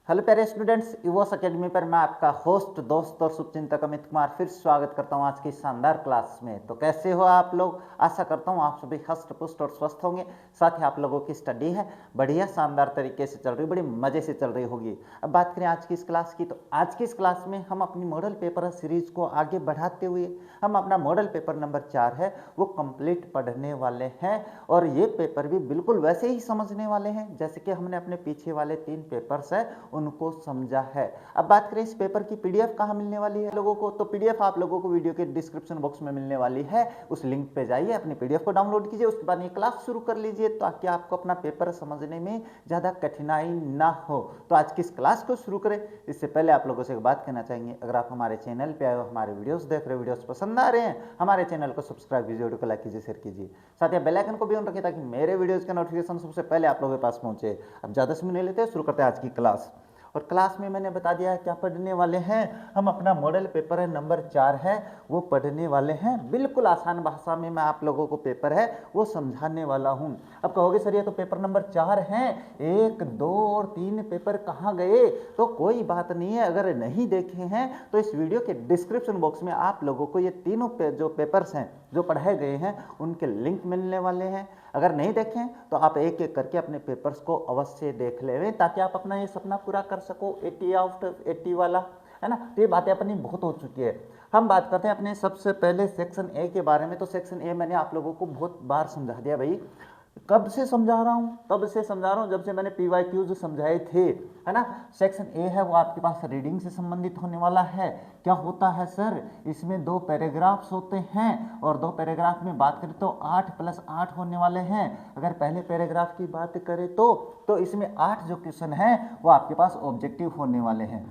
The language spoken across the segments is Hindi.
हेलो प्यारे स्टूडेंट्स, इवोस एकेडमी पर मैं आपका होस्ट दोस्त और शुभचिंतक अमित कुमार फिर स्वागत करता हूं आज की शानदार क्लास में। तो कैसे हो आप लोग? आशा करता हूं आप सभी हष्ट पुष्ट और स्वस्थ होंगे। साथ ही आप लोगों की स्टडी है बढ़िया शानदार तरीके से चल रही, बड़ी मजे से चल रही होगी। अब बात करें आज की इस क्लास की, तो आज की इस क्लास में हम अपनी मॉडल पेपर सीरीज को आगे बढ़ाते हुए हम अपना मॉडल पेपर नंबर 4 है वो कंप्लीट पढ़ने वाले हैं। और ये पेपर भी बिल्कुल वैसे ही समझने वाले हैं जैसे कि हमने अपने पीछे वाले 3 पेपर्स है उनको समझा है। अब बात करें इस पेपर की पीडीएफ कहाँ मिलने वाली है लोगों को, तो पीडीएफ आप लोगों को वीडियो के डिस्क्रिप्शन बॉक्स में मिलने वाली है। उस लिंक पे जाइए, अपनी पीडीएफ को डाउनलोड कीजिए, उसके बाद ये क्लास शुरू कर लीजिए ताकि आपको अपना पेपर समझने में ज़्यादा कठिनाई ना हो। तो आज की इस क्लास को शुरू करें इससे पहले आप लोगों से एक बात कहना चाहेंगे, अगर आप हमारे चैनल पे आए हो, हमारे वीडियोस देख रहे हो, वीडियोस पसंद आ रहे हैं, हमारे चैनल को सब्सक्राइब कीजिए, वीडियो को लाइक कीजिए, शेयर कीजिए, साथ ही बेल आइकन को भी ऑन रखिए ताकि मेरे वीडियोस का नोटिफिकेशन सबसे पहले आप लोगों के पास पहुंचे। अब ज़्यादा समय नहीं लेते, शुरू करते हैं आज की क्लास। और क्लास में मैंने बता दिया है क्या पढ़ने वाले हैं हम। अपना मॉडल पेपर है नंबर 4 है वो पढ़ने वाले हैं। बिल्कुल आसान भाषा में मैं आप लोगों को पेपर है वो समझाने वाला हूं। अब कहोगे सर ये तो पेपर नंबर 4 है, 1, 2 और 3 पेपर कहाँ गए? तो कोई बात नहीं है, अगर नहीं देखे हैं तो इस वीडियो के डिस्क्रिप्शन बॉक्स में आप लोगों को ये तीनों जो पेपर्स हैं जो पढ़ाए गए हैं उनके लिंक मिलने वाले हैं। अगर नहीं देखें तो आप एक एक करके अपने पेपर्स को अवश्य देख लें ताकि आप अपना ये सपना पूरा कर सको 80 आउट 80 वाला, है ना। तो ये बातें अपनी बहुत हो चुकी है। हम बात करते हैं अपने सबसे पहले सेक्शन ए के बारे में। तो सेक्शन ए मैंने आप लोगों को बहुत बार समझा दिया भाई। कब से समझा रहा हूँ? तब से समझा रहा हूँ जब से मैंने PYQs समझाए थे, है ना। सेक्शन ए है वो आपके पास रीडिंग से संबंधित होने वाला है। क्या होता है सर? इसमें 2 पैराग्राफ्स होते हैं और 2 पैराग्राफ में बात करें तो 8 + 8 होने वाले हैं। अगर पहले पैराग्राफ की बात करें तो इसमें 8 जो क्वेश्चन है वो आपके पास ऑब्जेक्टिव होने वाले हैं।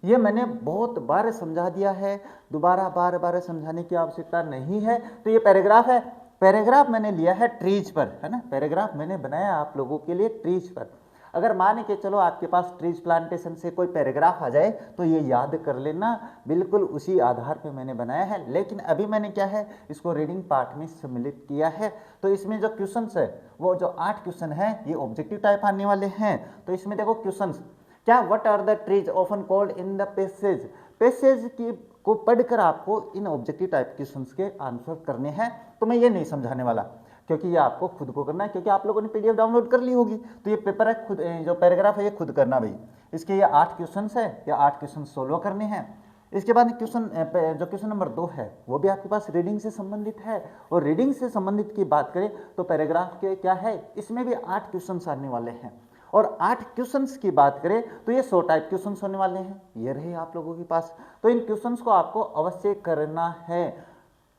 ये मैंने बहुत बार समझा दिया है, दोबारा बार बार समझाने की आवश्यकता नहीं है। तो ये पैराग्राफ है, पैराग्राफ मैंने लिया है ट्रीज पर, है ना। पैराग्राफ मैंने बनाया आप लोगों के लिए ट्रीज पर। अगर मान के चलो आपके पास ट्रीज प्लांटेशन से कोई पैराग्राफ आ जाए तो ये याद कर लेना, बिल्कुल उसी आधार पे मैंने बनाया है। लेकिन अभी मैंने क्या है इसको रीडिंग पार्ट में सम्मिलित किया है। तो इसमें जो क्वेश्चंस है वो जो 8 क्वेश्चन है ये ऑब्जेक्टिव टाइप आने वाले हैं। तो इसमें देखो क्वेश्चंस क्या, what are the trees often called in the passage. Passage की को पढ़कर आपको इन ऑब्जेक्टिव टाइप क्वेश्चंस के आंसर करने हैं। तो मैं ये नहीं समझाने वाला क्योंकि ये आपको खुद को करना है, क्योंकि आप लोगों ने पीडीएफ डाउनलोड कर ली होगी। तो ये पेपर है खुद, जो पैराग्राफ है ये खुद करना भाई। इसके ये 8 क्वेश्चन है, ये 8 क्वेश्चन सोल्व करने हैं। इसके बाद जो क्वेश्चन नंबर 2 है वो भी आपके पास रीडिंग से संबंधित है। और रीडिंग से संबंधित की बात करें तो पैराग्राफ के क्या है इसमें भी 8 क्वेश्चन आने वाले हैं। और 8 क्वेश्चंस की बात करें तो ये 100 टाइप क्वेश्चंस होने वाले हैं, ये रहे आप लोगों के पास। तो इन क्वेश्चंस को आपको अवश्य करना है,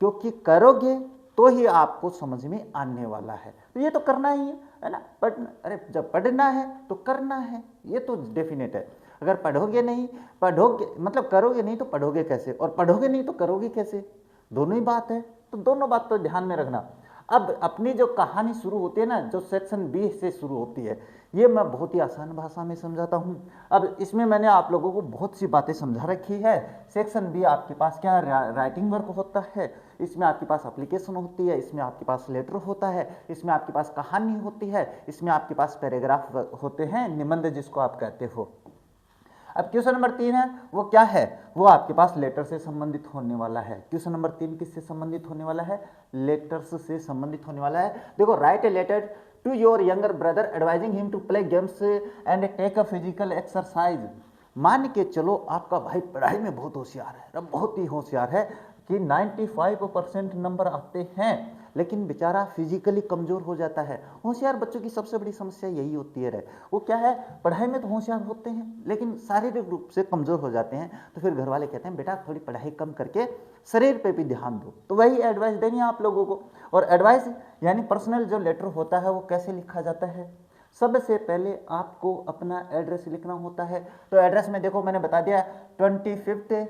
क्योंकि करोगे तो ही आपको समझ में आने वाला है। तो ये तो करना ही है ना। अरे जब पढ़ना है तो करना है, ये तो डेफिनेट है। अगर पढ़ोगे नहीं, पढ़ोगे मतलब करोगे नहीं तो पढ़ोगे कैसे, और पढ़ोगे नहीं तो करोगे कैसे, दोनों ही बात है। तो दोनों बात तो ध्यान में रखना। अब अपनी जो कहानी शुरू होती है ना, जो सेक्शन बी से शुरू होती है, ये मैं बहुत ही आसान भाषा में समझाता हूँ। अब इसमें मैंने आप लोगों को बहुत सी बातें समझा रखी है। सेक्शन बी आपके पास क्या राइटिंग वर्क होता है, इसमें आपके पास एप्लीकेशन होती है, इसमें आपके पास लेटर होता है, इसमें आपके पास कहानी होती है, इसमें आपके पास पैराग्राफ होते हैं, निबंध जिसको आप कहते हो। अब क्वेश्चन नंबर 3 है वो क्या है, वो आपके पास लेटर से संबंधित होने वाला है। क्वेश्चन नंबर 3 किससे संबंधित होने वाला है? लेटर्स से संबंधित होने वाला है। देखो, write a letter to your younger brother advising him to play games and take a physical exercise. मान के चलो आपका भाई पढ़ाई में बहुत होशियार है, बहुत ही होशियार है कि 95% नंबर आते हैं, लेकिन बेचारा फिजिकली कमज़ोर हो जाता है। होशियार बच्चों की सबसे बड़ी समस्या यही होती है वो क्या है, पढ़ाई में तो होशियार होते हैं लेकिन शारीरिक रूप से कमज़ोर हो जाते हैं। तो फिर घर वाले कहते हैं बेटा थोड़ी पढ़ाई कम करके शरीर पे भी ध्यान दो। तो वही एडवाइस देनी है आप लोगों को। और एडवाइस यानी पर्सनल जो लेटर होता है वो कैसे लिखा जाता है? सबसे पहले आपको अपना एड्रेस लिखना होता है। तो एड्रेस में देखो मैंने बता दिया 25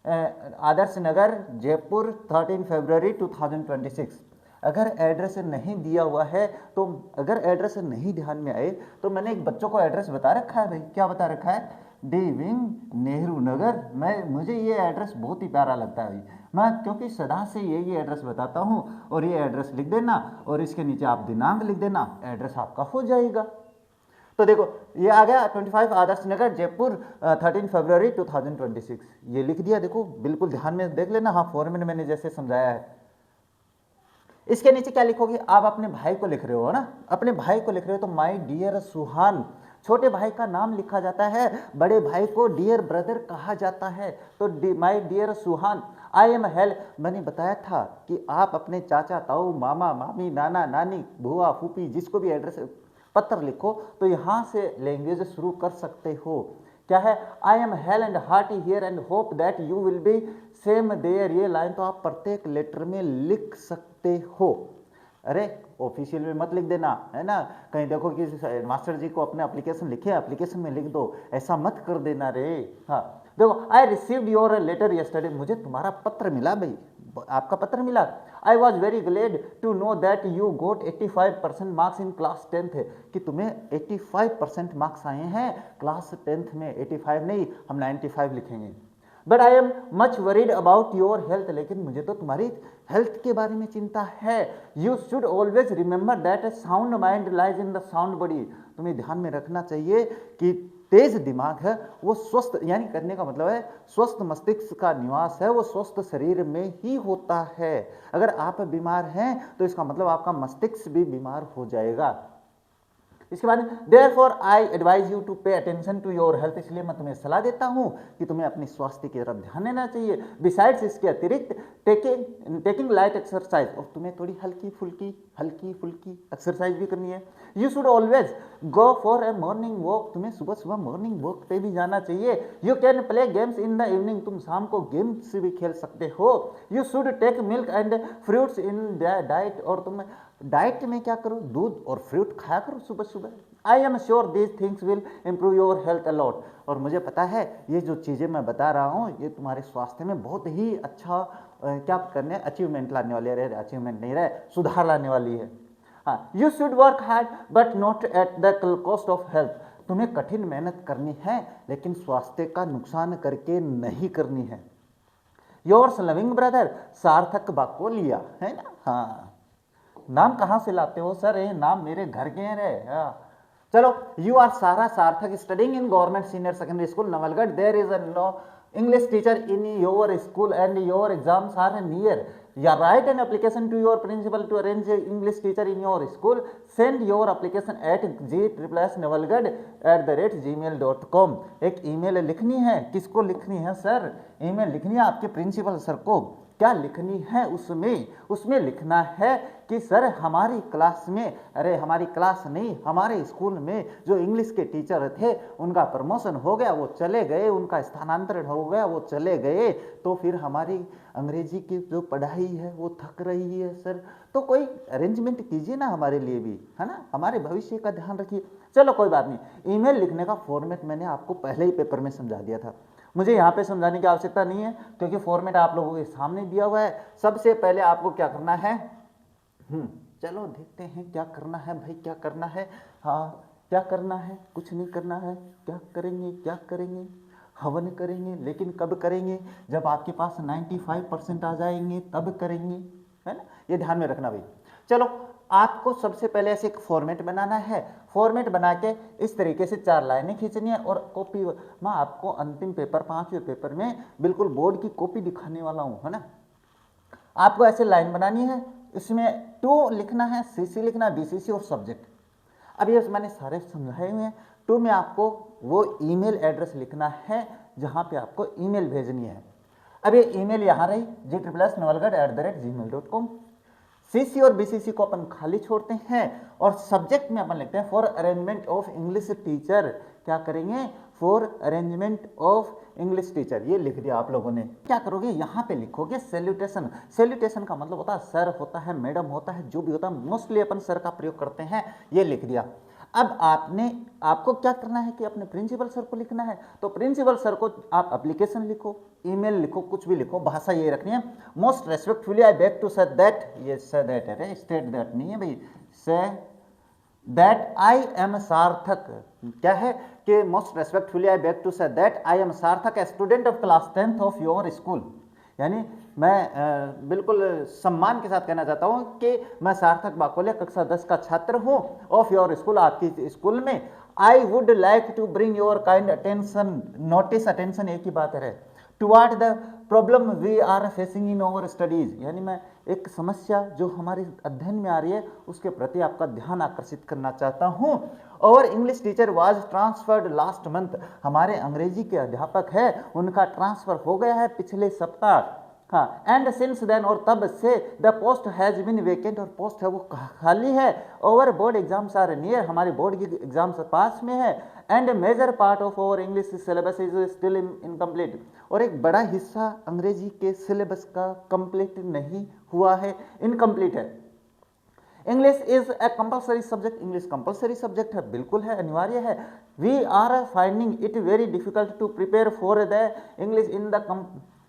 आदर्श नगर जयपुर 13 फरवरी 2026। अगर एड्रेस नहीं दिया हुआ है तो अगर एड्रेस नहीं ध्यान में आए तो मैंने एक बच्चों को एड्रेस बता रखा है भाई। क्या बता रखा है? D wing Nehru Nagar. मुझे ये एड्रेस बहुत ही प्यारा लगता है भाई, मैं क्योंकि सदा से यही एड्रेस बताता हूँ। और ये एड्रेस लिख देना और इसके नीचे आप दिनांक लिख देना, एड्रेस आपका हो जाएगा। तो देखो ये आ गया 25 आदर्श नगर जयपुर 13 फरवरी 2026, ये लिख दिया। देखो बिल्कुल ध्यान में देख लेना, हाँ फॉर्मेट मैंने जैसे समझाया है। इसके नीचे क्या लिखोगे, आप अपने भाई को लिख रहे हो ना, अपने भाई को लिख रहे हो तो माय डियर सुहान, छोटे भाई का नाम लिखा जाता है, बड़े भाई को डियर ब्रदर कहा जाता है। तो my dear Suhan, I am help, मैंने बताया था कि आप अपने चाचा ताऊ मामा मामी नाना नानी बुआ फूफी जिसको भी एड्रेस पत्र लिखो तो यहाँ से लैंग्वेज शुरू कर सकते हो। क्या है, I am hale and hearty here and hope that you will be same there, ये लाइन तो आप प्रत्येक लेटर में लिख सकते हो। अरे ऑफिशियल में मत लिख देना, है ना, कहीं देखो कि मास्टर जी को अपने एप्लीकेशन लिखे, एप्लीकेशन में लिख दो, ऐसा मत कर देना रे। हाँ देखो, I received your letter yesterday, मुझे तुम्हारा पत्र मिला भाई, आपका पत्र मिला। I was very glad to know that you got 85% marks in class 10th, कि तुम्हें 85% मार्क्स आए हैं क्लास 10th में, 85 नहीं, हम 95 लिखेंगे। But I am much worried about your health, लेकिन मुझे तो तुम्हारी हेल्थ के बारे में चिंता है। You should always remember that A sound mind lies in the sound body, तुम्हें ध्यान में रखना चाहिए कि तेज दिमाग है वो स्वस्थ, यानी करने का मतलब है स्वस्थ मस्तिष्क का निवास है वो स्वस्थ शरीर में ही होता है। अगर आप बीमार हैं तो इसका मतलब आपका मस्तिष्क भी बीमार हो जाएगा। इसके बाद therefore I advise you to pay attention to your health, इसलिए मैं तुम्हें सलाह देता हूं कि तुम्हें अपनी स्वास्थ्य की तरफ ध्यान देना चाहिए। बिसाइड्स, इसके अतिरिक्त टेकिंग लाइट एक्सरसाइज, और तुम्हें थोड़ी हल्की फुल्की एक्सरसाइज भी करनी है। You should always go for a morning walk, तुम्हें सुबह सुबह मॉर्निंग वॉक पे भी जाना चाहिए। You can play games in the evening, तुम शाम को गेम्स भी खेल सकते हो। You should take milk and fruits in diet, और तुम डाइट में क्या करो, दूध और फ्रूट खाया करो सुबह सुबह। I am sure these things will improve your health a lot, और मुझे पता है ये जो चीज़ें मैं बता रहा हूँ ये तुम्हारे स्वास्थ्य में बहुत ही अच्छा क्या करने, अचीवमेंट लाने वाली है, अचीवमेंट नहीं रहे, सुधार लाने वाली है। हाँ, you should work hard but not at the cost of health, तुम्हें कठिन मेहनत करनी है लेकिन स्वास्थ्य का नुकसान करके नहीं करनी है। योर्स लविंग ब्रदर सार्थक बाकोलिया, है ना। हाँ, नाम कहाँ से लाते हो सर, ये नाम मेरे घर के हैं। चलो, you are Sara Sarthak studying in government senior secondary school Nawalgarh, there is a no English teacher in your school and your exams are near, या write an application to your principal to arrange English teacher in your school, send your application at g@navalgarh@gmail.com। एक ईमेल लिखनी है, किसको लिखनी है सर, ईमेल लिखनी है आपके प्रिंसिपल सर को। क्या लिखनी है उसमें लिखना है कि सर हमारी क्लास में, अरे हमारी क्लास नहीं, हमारे स्कूल में जो इंग्लिश के टीचर थे उनका प्रमोशन हो गया, वो चले गए, उनका स्थानांतरण हो गया, वो चले गए, तो फिर हमारी अंग्रेजी की जो पढ़ाई है वो थक रही है सर, तो कोई अरेंजमेंट कीजिए ना हमारे लिए भी, है ना, हमारे भविष्य का ध्यान रखिए। चलो कोई बात नहीं, ईमेल लिखने का फॉर्मेट मैंने आपको पहले ही पेपर में समझा दिया था, मुझे यहाँ पे समझाने की आवश्यकता नहीं है क्योंकि फॉर्मेट आप लोगों के सामने दिया हुआ है। सबसे पहले आपको क्या करना है, चलो देखते हैं क्या करना है भाई, क्या करना है। हाँ, क्या करना है, कुछ नहीं करना है, क्या करेंगे, हवन करेंगे, लेकिन कब करेंगे, जब आपके पास 95% आ जाएंगे तब करेंगे, है ना, ये ध्यान में रखना भाई। चलो, आपको सबसे पहले ऐसे एक फॉर्मेट बनाना है, फॉर्मेट बना के इस तरीके से 4 लाइनें खींचनी है, और कॉपी मैं आपको अंतिम पेपर 5वें पेपर में बिल्कुल बोर्ड की कॉपी दिखाने वाला हूँ, है ना। आपको ऐसे लाइन बनानी है, इसमें 2 लिखना है, CC लिखना है, BCC और सब्जेक्ट। अब ये मैंने सारे समझाए हुए हैं। 2 में आपको वो ईमेल एड्रेस लिखना है जहाँ पे आपको ईमेल भेजनी है। अब ये ईमेल यहाँ रही g+navalgarh@gmail.com। CC और BCC को अपन खाली छोड़ते हैं और सब्जेक्ट में अपन लिखते हैं for arrangement of English teacher. क्या करेंगे, for arrangement of English teacher, ये लिख दिया आप लोगों ने। क्या करोगे, यहाँ पे लिखोगे सैल्यूटेशन। सैल्यूटेशन का मतलब होता है सर होता है, मैडम होता है, जो भी होता है, मोस्टली अपन सर का प्रयोग करते हैं, ये लिख दिया। अब आपको क्या करना है कि अपने प्रिंसिपल सर को लिखना है, तो प्रिंसिपल सर को आप एप्लीकेशन लिखो, ईमेल लिखो, कुछ भी लिखो, भाषा ये रखनी है। Most respectfully I beg to say that, ये से दैट है, स्टेट दैट नहीं है भाई, से दैट आई एम सार्थक। क्या है कि most respectfully I beg to say that I am Sarthak, a student of class 10th of your school. यानी मैं बिल्कुल सम्मान के साथ कहना चाहता हूँ कि मैं सार्थक बाकोलिया कक्षा 10 का छात्र हूँ ऑफ योर स्कूल, आपकी स्कूल में। I would like to bring your kind attention, notice attention एक ही बात है, toward the problem we are facing in our studies, यानी मैं एक समस्या जो हमारे अध्ययन में आ रही है उसके प्रति आपका ध्यान आकर्षित करना चाहता हूँ। और English teacher was transferred last month, हमारे अंग्रेजी के अध्यापक है उनका ट्रांसफर हो गया है पिछले सप्ताह। हाँ, एंड सिंस देन, और तब से the post has been vacant, और पोस्ट है वो खाली है। Our board exams are near, हमारे बोर्ड की एग्जाम्स पास में है। And major part of our English syllabus is still incomplete, और एक बड़ा हिस्सा अंग्रेजी के सिलेबस का कंप्लीट नहीं हुआ है, इनकम्प्लीट है। English is a compulsory subject, English compulsory subject है, बिल्कुल है, अनिवार्य है। We are finding it very difficult to prepare for the English in the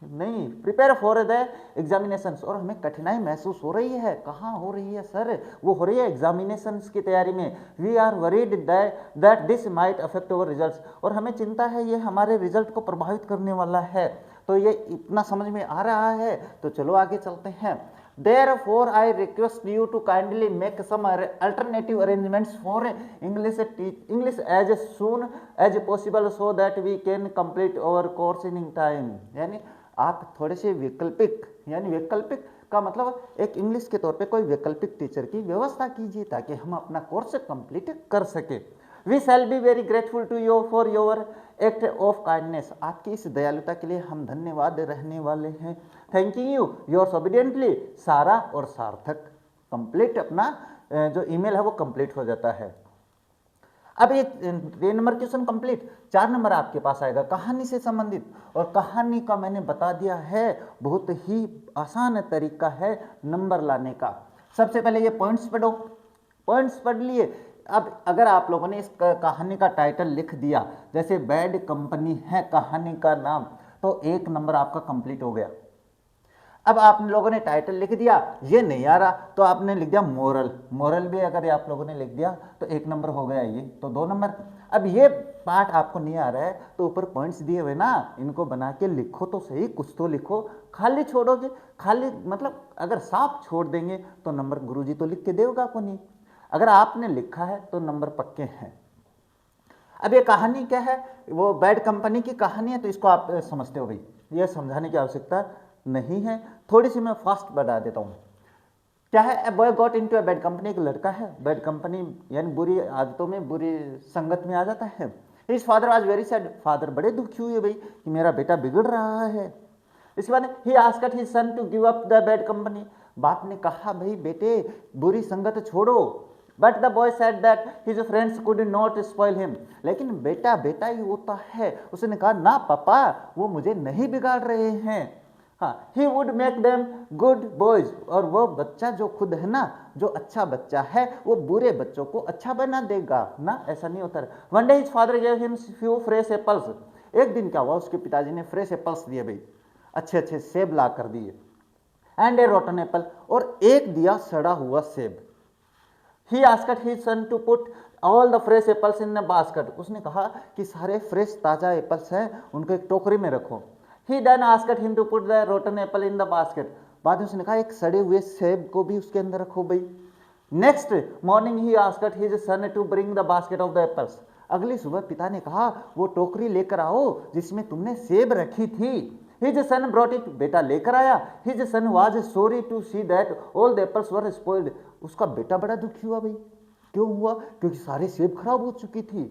नहीं प्रिपेयर फॉर द एग्जामिनेशंस, और हमें कठिनाई महसूस हो रही है। कहाँ हो रही है सर? वो हो रही है एग्जामिनेशंस की तैयारी में। We are worried that this might affect our results, और हमें चिंता है ये हमारे रिजल्ट को प्रभावित करने वाला है। तो ये इतना समझ में आ रहा है, तो चलो आगे चलते हैं। Therefore, I request you to kindly make some alternative arrangements for English as soon as possible so that we can complete our course in time. यानी आप थोड़े से वैकल्पिक, यानी वैकल्पिक का मतलब एक इंग्लिश के तौर पे कोई वैकल्पिक टीचर की व्यवस्था कीजिए ताकि हम अपना कोर्स कंप्लीट कर सके। We shall be very grateful to you for your act of kindness, आपकी इस दयालुता के लिए हम धन्यवाद रहने वाले हैं। थैंकिंग यू योर्स ओबीडियंटली सारा और सार्थक। कंप्लीट अपना जो ईमेल है वो कंप्लीट हो जाता है। अब ये 3 नंबर क्वेश्चन कंप्लीट। 4 नंबर आपके पास आएगा कहानी से संबंधित, और कहानी का मैंने बता दिया है बहुत ही आसान तरीका है नंबर लाने का। सबसे पहले ये पॉइंट्स पढ़ो, पॉइंट्स पढ़ लिए। अब अगर आप लोगों ने इस कहानी का टाइटल लिख दिया, जैसे बैड कंपनी है कहानी का नाम, तो 1 नंबर आपका कंप्लीट हो गया। अब आप लोगों ने टाइटल लिख दिया, ये नहीं आ रहा तो आपने लिख दिया मोरल, मोरल भी अगर आप लोगों ने लिख दिया तो 1 नंबर हो गया, ये तो 2 नंबर। अब ये पार्ट आपको नहीं आ रहा है तो ऊपर पॉइंट्स दिए हुए ना, इनको बना के लिखो तो सही, कुछ तो लिखो। खाली छोड़ोगे, खाली मतलब अगर साफ छोड़ देंगे तो नंबर गुरुजी तो लिख के देगा को नहीं, अगर आपने लिखा है तो नंबर पक्के हैं। अब ये कहानी क्या है? वो बैड कंपनी की कहानी है, तो इसको आप समझते हो भाई, ये समझाने की आवश्यकता नहीं है। थोड़ी सी मैं फास्ट बता देता हूँ। क्या है? A boy got into a bad company, एक लड़का है बैड कंपनी यानी बुरी आदतों में, बुरी संगत में आ जाता है। His father was very sad, father बड़े दुखी हुए भाई कि मेरा बेटा बिगड़ रहा है। इसके बाद he asked his son to give up the bad company, बाप ने कहा भाई बेटे बुरी संगत छोड़ो। But the boy said that his friends could not spoil him, लेकिन बेटा बेटा ही होता है, उसने कहा ना पापा वो मुझे नहीं बिगाड़ रहे हैं। हाँ, he would make them good boys, और वो बच्चा जो खुद है ना, जो अच्छा बच्चा है वो बुरे बच्चों को अच्छा बना देगा ना, ऐसा नहीं होता। One day his father give him few fresh apples, एक दिन क्या हुआ उसके पिताजी ने फ्रेश एप्पल्स दिए भाई, अच्छे अच्छे सेब ला कर दिए। एंड ए रोटन एप्पल, और एक दिया सड़ा हुआ सेब। He asked his son to put all the fresh apples in the basket, उसने कहा कि सारे फ्रेश ताजा एप्पल्स हैं उनको एक टोकरी में रखो। He then asked him to put the rotten apple in the basket, बाद में उसने कहा एक सड़े हुए सेब को भी उसके अंदर रखो भाई। Next morning he asked his son to bring the basket of the apples, अगली सुबह पिता ने कहा वो टोकरी लेकर आओ जिसमें तुमने सेब रखी थी। हिज सन ब्रॉट इट, बेटा लेकर आया। His son was sorry to see that all the apples were spoiled, उसका बेटा बड़ा दुखी हुआ भाई। क्यों हुआ? क्योंकि सारे सेब खराब हो चुकी थी।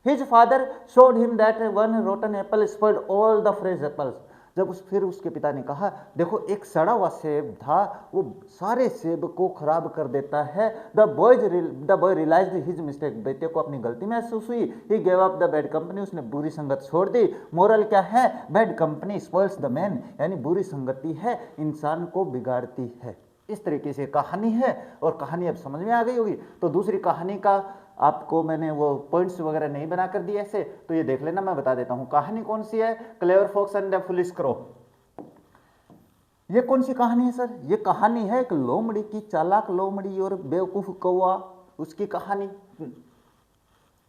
His father showed him that one rotten apple spoiled all the fresh apples, जब फिर उसके पिता ने कहा देखो एक सड़ा हुआ सेब था वो सारे सेब को खराब कर देता है। The boy realized his mistake, बेटे को अपनी गलती महसूस हुई। He gave up the bad company, उसने बुरी संगत छोड़ दी। मोरल क्या है? Bad company spoils the man, यानी बुरी संगति है इंसान को बिगाड़ती है। इस तरीके से कहानी है, और कहानी अब समझ में आ गई होगी। तो दूसरी कहानी का आपको मैंने वो पॉइंट्स वगैरह नहीं बना कर दिए ऐसे, तो ये देख लेना, मैं बता देता हूँ कहानी कौन सी है। Clever fox and the foolish crow, ये कौन सी कहानी है सर? ये कहानी है एक लोमड़ी की, चालाक लोमड़ी और बेवकूफ कौवा, उसकी कहानी।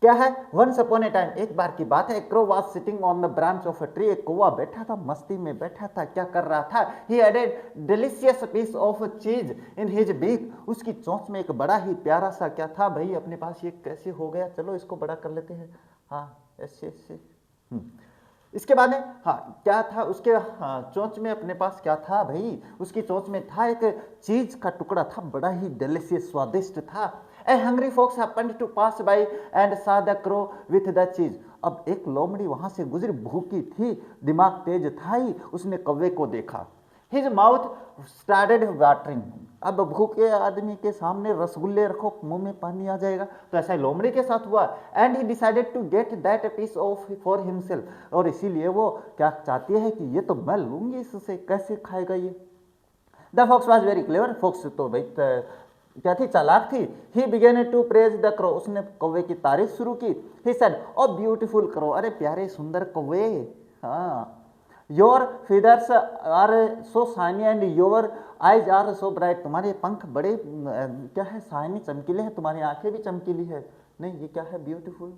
क्या है, वंस अपॉन ए टाइम, एक बार की बात है, crow was sitting on the branch of a tree, एक कौवा बैठा था, मस्ती में बैठा था, क्या कर रहा था, he had a delicious piece of cheese in his beak, उसकी चोंच में एक बड़ा ही प्यारा सा क्या था भाई अपने पास, ये कैसे हो गया, चलो इसको बड़ा कर लेते हैं, हाँ ऐसे ऐसे। इसके बाद में हाँ क्या था उसके, हाँ चोंच में अपने पास क्या था भाई, उसकी चोंच में था एक चीज का टुकड़ा था, बड़ा ही डिलीशियस स्वादिष्ट था। A hungry fox happened to pass by and saw the crow with the cheese, अब एक लोमड़ी वहां से गुजरी, भूखी थी, दिमाग तेज था ही, उसने कौवे को देखा, हिज माउथ स्टार्टेड वाटरिंग, अब भूखे आदमी के सामने रसगुल्ले रखो मुंह में पानी आ जाएगा, तो ऐसा लोमड़ी के साथ हुआ। And he decided to get that piece of for himself, और इसीलिए वो क्या चाहती है कि ये तो मैं लूंगी, इससे कैसे खाएगा ये। The fox was very clever, fox तो भाई क्या थी, चालाक थी। He began to praise the crow, उसने कौवे की तारीफ शुरू की। He said O beautiful crow, अरे प्यारे सुंदर कौवे, हाँ your feathers are so shiny and your eyes are so bright, तुम्हारे पंख बड़े क्या है शाइनी चमकीले हैं, तुम्हारी आंखें भी चमकीली है, नहीं ये क्या है ब्यूटीफुल,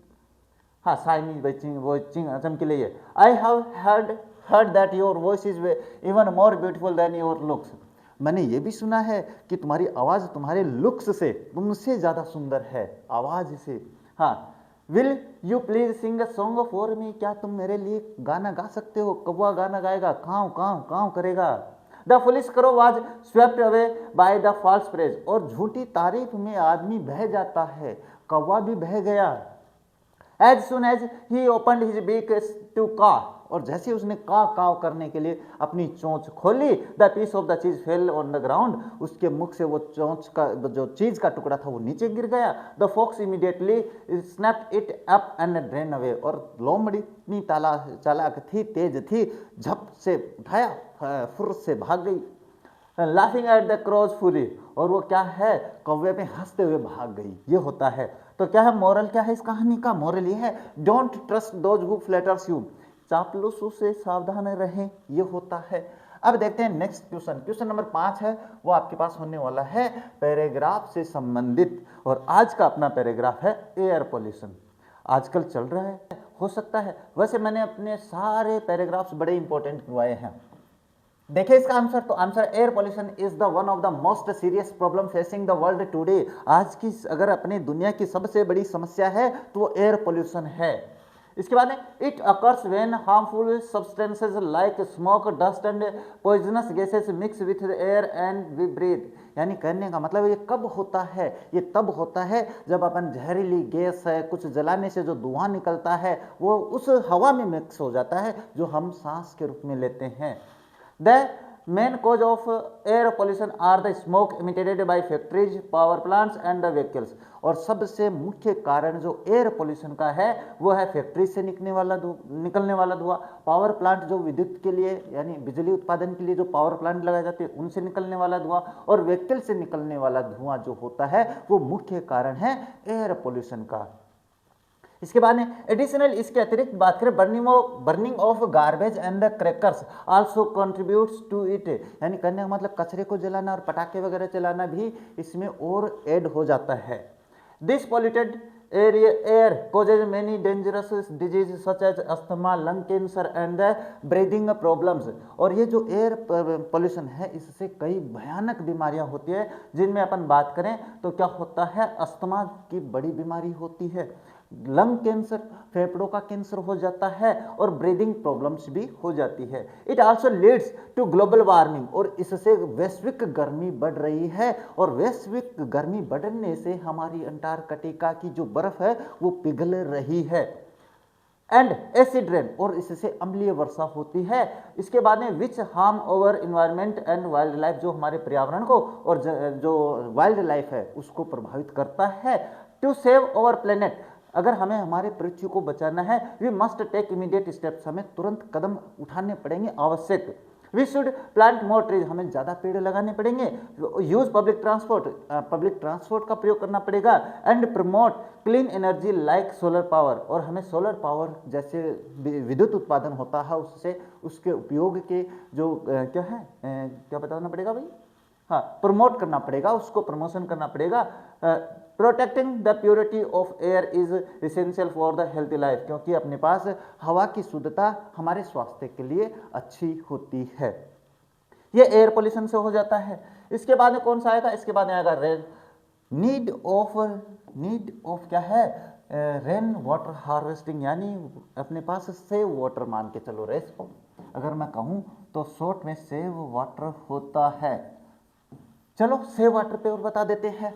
हाँ शाइनी वो चमकीले है। I have heard that your voice is even more beautiful than your looks, मैंने ये भी सुना है कि तुम्हारी आवाज़ तुम्हारे लुक्स से तुमसे ज़्यादा सुंदर है, आवाज़ से। हाँ will you please sing a song for me, क्या तुम मेरे लिए गाना गा सकते हो, कौवा गाना गाएगा, काँव काँव काँव करेगा। The foolish crow was swept away by the false praise, और झूठी तारीफ में आदमी बह जाता है, कौवा भी बह गया। As soon as he opened his beak to caw, और जैसे उसने काव करने के लिए अपनी चोंच खोली, द पीस ऑफ द चीज फेल ऑन द ग्राउंड, उसके मुख से वो चोंच का जो चीज का टुकड़ा था वो नीचे गिर गया। The fox immediately snapped it up and ran away, और लोमड़ी इतनी चालाक थी, तेज थी, झप से उठाया, फुर से भाग गई। Laughing at the crow's folly, और वो क्या है कौवे पे हंसते हुए भाग गई, ये होता है। तो क्या है मोरल, क्या है इस कहानी का मोरल, ये है don't trust those who flatterers you, चापलूसों से सावधान रहें, ये होता है। अब देखते हैं नेक्स्ट क्वेश्चन, क्वेश्चन नंबर 5 है, वो आपके पास होने वाला है पैराग्राफ से संबंधित, और आज का अपना पैराग्राफ है एयर पोल्यूशन। आजकल चल रहा है, हो सकता है, वैसे मैंने अपने सारे पैराग्राफ्स बड़े इंपॉर्टेंट करवाए हैं। देखिए इसका आंसर, तो answer air pollution is the one of the most serious problem facing the world today, आज की अगर अपनी दुनिया की सबसे बड़ी समस्या है तो वो एयर पोल्यूशन है। इसके बाद it occurs when harmful substances like smoke, dust and poisonous gases mix with the air and we breathe, यानी कहने का मतलब ये कब होता है, ये तब होता है जब अपन जहरीली गैस है, कुछ जलाने से जो धुआं निकलता है वो उस हवा में मिक्स हो जाता है जो हम सांस के रूप में लेते हैं। The main cause of air pollution are the smoke emitted by factories, power plants and the vehicles, और सबसे मुख्य कारण जो एयर पोल्यूशन का है वो है फैक्ट्री से निकलने वाला धुआं, पावर प्लांट जो विद्युत के लिए यानी बिजली उत्पादन के लिए जो पावर प्लांट लगाए जाते हैं उनसे निकलने वाला धुआं, और व्हीकल से निकलने वाला धुआं जो होता है वो मुख्य कारण है एयर पोल्यूशन का। इसके बाद में एडिशनल इसके अतिरिक्त बात करें burning of garbage and the crackers also contributes to it, यानी करने का मतलब कचरे को जलाना और पटाखे वगैरह चलाना भी इसमें और ऐड हो जाता है। This polluted air causes many dangerous diseases such as asthma, lung cancer and the breathing problems, और ये जो एयर पोल्यूशन है इससे कई भयानक बीमारियां होती है, जिनमें अपन बात करें तो क्या होता है, अस्थमा की बड़ी बीमारी होती है, लंग कैंसर फेफड़ों का कैंसर हो जाता है, और ब्रीदिंग प्रॉब्लम्स भी हो जाती है। It also leads to global warming, और इससे वैश्विक गर्मी बढ़ रही है, और वैश्विक गर्मी बढ़ने से हमारी अंटार्कटिका की जो बर्फ है वो पिघल रही है। एंड एसिड रेन, और इससे अम्लीय वर्षा होती है। इसके बाद में which harm over environment and wildlife, जो हमारे पर्यावरण को और जो वाइल्ड लाइफ है उसको प्रभावित करता है। टू सेव ओवर प्लेनेट, अगर हमें हमारे पृथ्वी को बचाना है we must take immediate steps, हमें तुरंत कदम उठाने पड़ेंगे आवश्यक। We should plant more trees, हमें ज़्यादा पेड़ लगाने पड़ेंगे। यूज पब्लिक ट्रांसपोर्ट का प्रयोग करना पड़ेगा। And promote clean energy like solar power, और हमें सोलर पावर जैसे विद्युत उत्पादन होता है उससे उसके उपयोग के जो क्या है क्या बताना पड़ेगा भाई, हाँ प्रमोट करना पड़ेगा, उसको प्रमोशन करना पड़ेगा। Protecting the purity of air is essential for the healthy life, क्योंकि अपने पास हवा की शुद्धता हमारे स्वास्थ्य के लिए अच्छी होती है। ये एयर पोल्यूशन से हो जाता है। इसके बाद में कौन सा आएगा, इसके बाद में आएगा रेन नीड ऑफ क्या है, रेन वाटर हार्वेस्टिंग, यानी अपने पास सेव वाटर मान के चलो रे इसको, अगर मैं कहूँ तो शॉर्ट में सेव वाटर होता है। चलो सेव वाटर पे और बता देते हैं।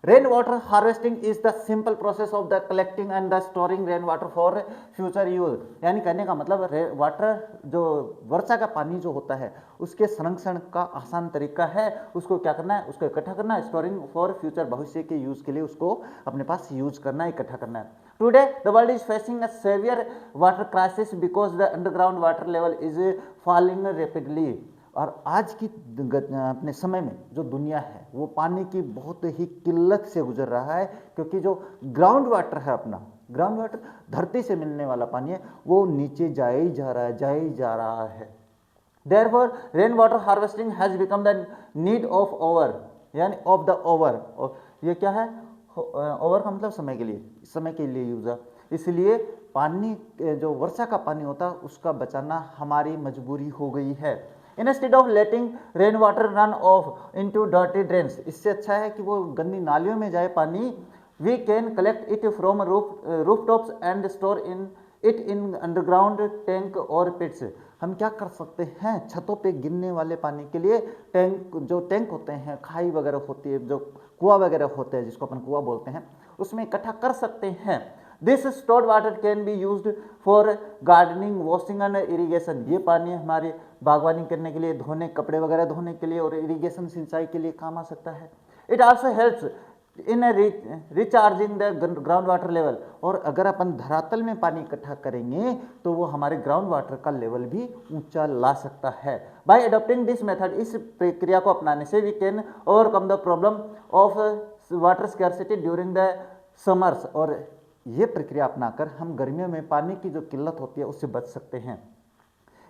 Rain water harvesting is the simple process of the collecting and the storing rain water for future use, यानी कहने का मतलब वाटर जो वर्षा का पानी जो होता है उसके संरक्षण का आसान तरीका है, उसको क्या करना है, उसको इकट्ठा करना है, स्टोरिंग फॉर फ्यूचर, भविष्य के यूज के लिए उसको अपने पास यूज करना है, इकट्ठा करना है। Today the world is facing a severe water crisis because the underground water level is falling rapidly, और आज की अपने समय में जो दुनिया है वो पानी की बहुत ही किल्लत से गुजर रहा है, क्योंकि जो ग्राउंड वाटर है, अपना ग्राउंड वाटर धरती से मिलने वाला पानी है, वो नीचे जा ही जा रहा है। Therefore, rain water harvesting has become the need of over, यानी ऑफ द ओवर, ये क्या है, ओवर का मतलब समय के लिए यूज है, इसलिए पानी जो वर्षा का पानी होता है उसका बचाना हमारी मजबूरी हो गई है। Instead of letting rain water run of into dirty drains, इससे अच्छा है कि वो गंदी नालियों में जाए पानी, we can collect it from rooftops and store it in underground tank और पिट्स। हम क्या कर सकते हैं, छतों पे गिरने वाले पानी के लिए टैंक होते हैं, खाई वगैरह होती है, जो कुआं वगैरह होते हैं जिसको अपन कुआं बोलते हैं, उसमें इकट्ठा कर सकते हैं। This stored water can be used for gardening, washing and irrigation, ये पानी हमारे बागवानी करने के लिए, धोने, कपड़े वगैरह धोने के लिए और इरिगेशन सिंचाई के लिए काम आ सकता है। It also helps in recharging the ground water level, और अगर अपन धरातल में पानी इकट्ठा करेंगे तो वो हमारे ग्राउंड वाटर का लेवल भी ऊंचा ला सकता है। बाय अडॉप्टिंग दिस मेथड, इस प्रक्रिया को अपनाने से we can overcome the problem of water scarcity during the summers, और ये प्रक्रिया अपनाकर हम गर्मियों में पानी की जो किल्लत होती है उससे बच सकते हैं।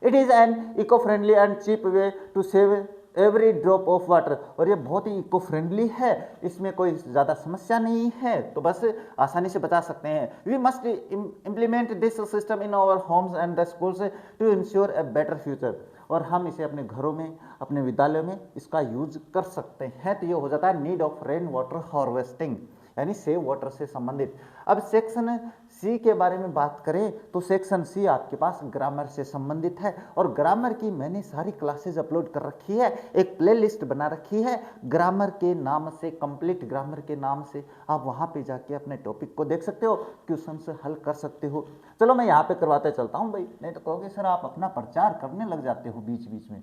It is an eco friendly and cheap way to save every drop of water, और ये बहुत ही इको फ्रेंडली है, इसमें कोई ज़्यादा समस्या नहीं है, तो बस आसानी से बचा सकते हैं। We must implement this system in our homes and the schools to ensure a better future, और हम इसे अपने घरों में, अपने विद्यालयों में इसका यूज कर सकते हैं। तो ये हो जाता है need of rain water harvesting, यानी सेव वाटर से संबंधित। अब सेक्शन सी के बारे में बात करें तो सेक्शन सी आपके पास ग्रामर से संबंधित है, और ग्रामर की मैंने सारी क्लासेस अपलोड कर रखी है, एक प्लेलिस्ट बना रखी है ग्रामर के नाम से, कंप्लीट ग्रामर के नाम से, आप वहां पे जाके अपने टॉपिक को देख सकते हो, क्वेश्चन से हल कर सकते हो। चलो मैं यहाँ पे करवाते चलता हूँ भाई, नहीं तो कहोगे सर आप अपना प्रचार करने लग जाते हो, बीच बीच में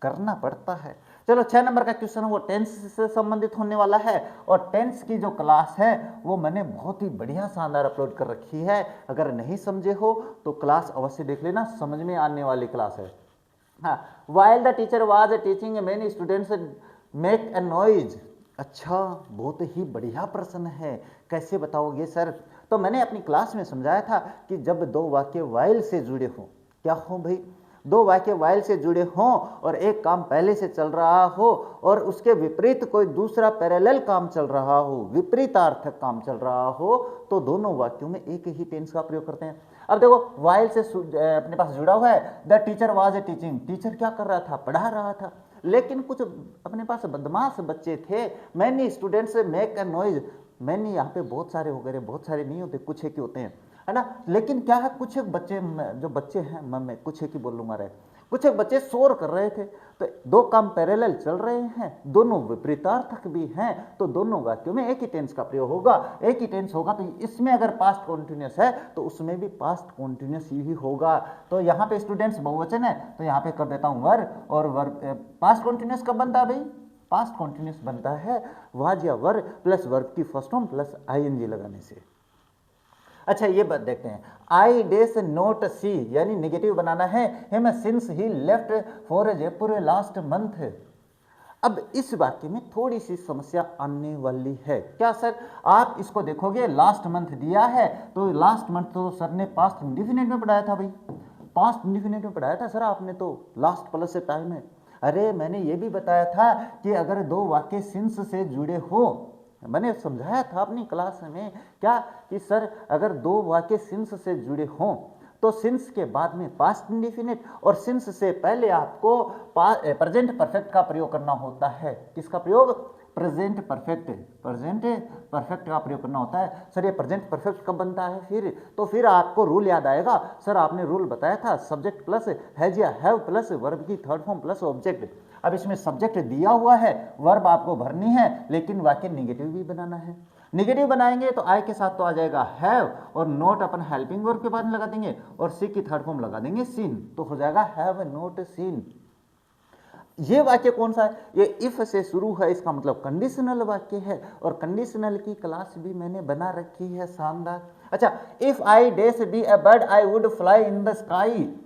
करना पड़ता है। चलो 6 नंबर का क्वेश्चन है वो टेंस से संबंधित होने वाला है, और टेंस की जो क्लास है वो मैंने बहुत ही बढ़िया शानदार अपलोड कर रखी है, अगर नहीं समझे हो तो क्लास अवश्य देख लेना, समझ में आने वाली क्लास है। हाँ, while the teacher was teaching many students make a noise, अच्छा बहुत ही बढ़िया प्रश्न है, कैसे बताओगे सर? तो मैंने अपनी क्लास में समझाया था कि जब दो वाक्य वाइल से जुड़े हों, क्या हो भाई, दो वाक्य वाइल से जुड़े हों और एक काम पहले से चल रहा हो और उसके विपरीत कोई दूसरा पैरेलल काम चल रहा हो, विपरीतार्थक काम चल रहा हो, तो दोनों वाक्यों में एक ही टेंस का प्रयोग करते हैं। अब देखो वाइल से अपने पास जुड़ा हुआ है, the teacher was a teaching, teacher क्या कर रहा था, पढ़ा रहा था, लेकिन कुछ अपने पास बदमाश बच्चे थे, many students make a noise, many यहाँ पे बहुत सारे हो गए, बहुत सारे नहीं होते, कुछ एक ही होते हैं, है ना, लेकिन क्या है कुछ एक बच्चे, जो बच्चे हैं मैं कुछ एक ही बोलूंगा रहे, कुछ एक बच्चे शोर कर रहे थे, तो दो काम पैरेलल चल रहे हैं, दोनों विपरीतार्थक भी हैं, तो दोनों वाक्यों में एक ही टेंस का प्रयोग होगा, एक ही टेंस होगा, तो इसमें अगर पास्ट कॉन्टिन्यूअस है तो उसमें भी पास्ट कॉन्टिन्यूअस ही होगा। तो यहाँ पे स्टूडेंट्स बहुवचन है तो यहाँ पे कर देता हूँ वर, और वर पास्ट कॉन्टिन्यूअस कब बनता है भाई, पास्ट कॉन्टिन्यूअस बनता है वाज या वर प्लस वर्ब की फर्स्ट फॉर्म प्लस आईएनजी लगाने से। अच्छा ये बात देखते हैं, आई डेस नोट सी, यानी नेगेटिव बनाना है, him since he left for Jaipur last month. अब इस वाक्य में थोड़ी सी समस्या आने वाली है, क्या सर? आप इसको देखोगे लास्ट मंथ दिया है, तो लास्ट मंथ तो सर ने पास्ट इंडिफिनिट में पढ़ाया था भाई, पास्ट इंडिफिनिट में पढ़ाया था सर आपने, तो लास्ट प्लस से टाइम है। अरे मैंने ये भी बताया था कि अगर दो वाक्य सिंस से जुड़े हो, मैंने समझाया था अपनी क्लास में क्या कि सर अगर दो वाक्य सिंस से जुड़े हों तो सिंस के बाद में पास्ट इंडेफिनिट और सिंस से पहले आपको प्रेजेंट परफेक्ट का प्रयोग करना होता है। किसका प्रयोग? प्रेजेंट परफेक्ट का प्रयोग करना होता है। सर ये प्रेजेंट परफेक्ट कब बनता है फिर? तो फिर आपको रूल याद आएगा। सर आपने रूल बताया था सब्जेक्ट प्लस हैज या हैव प्लस वर्ब की थर्ड फॉर्म प्लस ऑब्जेक्ट। अब इसमें सब्जेक्ट दिया हुआ है, वर्ब आपको भरनी है, लेकिन वाक्य निगेटिव भी बनाना है। निगेटिव बनाएंगे तो आई के साथ तो आ जाएगा हैव और नोट अपन हेल्पिंग वर्ब के बाद में लगा देंगे और सी की थर्ड फॉर्म लगा देंगे सीन, तो हो जाएगा हैव नोट सीन। ये वाक्य कौन सा है? ये इफ से शुरू है, इसका मतलब कंडीशनल वाक्य है और कंडीशनल की क्लास भी मैंने बना रखी है, शानदार। अच्छा, if I dash be a bird I would fly in the sky.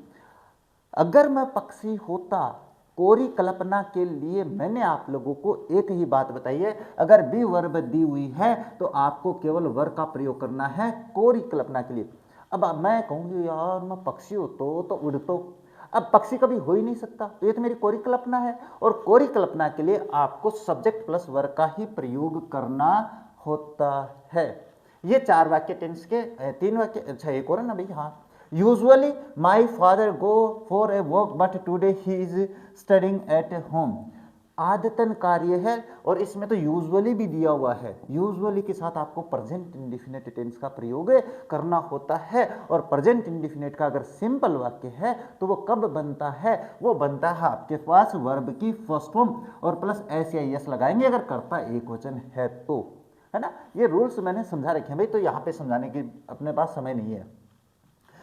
अगर मैं पक्षी होता, कोरी कल्पना के लिए मैंने आप लोगों को एक ही बात बताई है, अगर बी वर्ब दी हुई है तो आपको केवल वर्ब का प्रयोग करना है कोरी कल्पना के लिए। अब मैं कहूँगी यार मैं पक्षी हो तो उड़ तो, अब पक्षी कभी हो ही नहीं सकता, तो ये तो मेरी कोरी कल्पना है और कोरी कल्पना के लिए आपको सब्जेक्ट प्लस वर्ब का ही प्रयोग करना होता है। ये चार वाक्य टेंस के, तीन वाक्य, अच्छा एक और है ना भाई, हाँ। Usually my father go for a walk but today he is studying at home. आदतन कार्य है और इसमें तो यूजुअली भी दिया हुआ है। यूजुअली के साथ आपको प्रेजेंट इंडेफिनिट टेंस का प्रयोग करना होता है और प्रेजेंट इंडेफिनिट का अगर सिंपल वाक्य है तो वो कब बनता है? वो बनता है आपके पास वर्ब की फर्स्ट फॉर्म और प्लस एस या एस लगाएंगे अगर कर्ता एक वचन है तो, है ना। ये रूल्स मैंने समझा रखे हैं भाई, तो यहाँ पे समझाने की अपने पास समय नहीं है।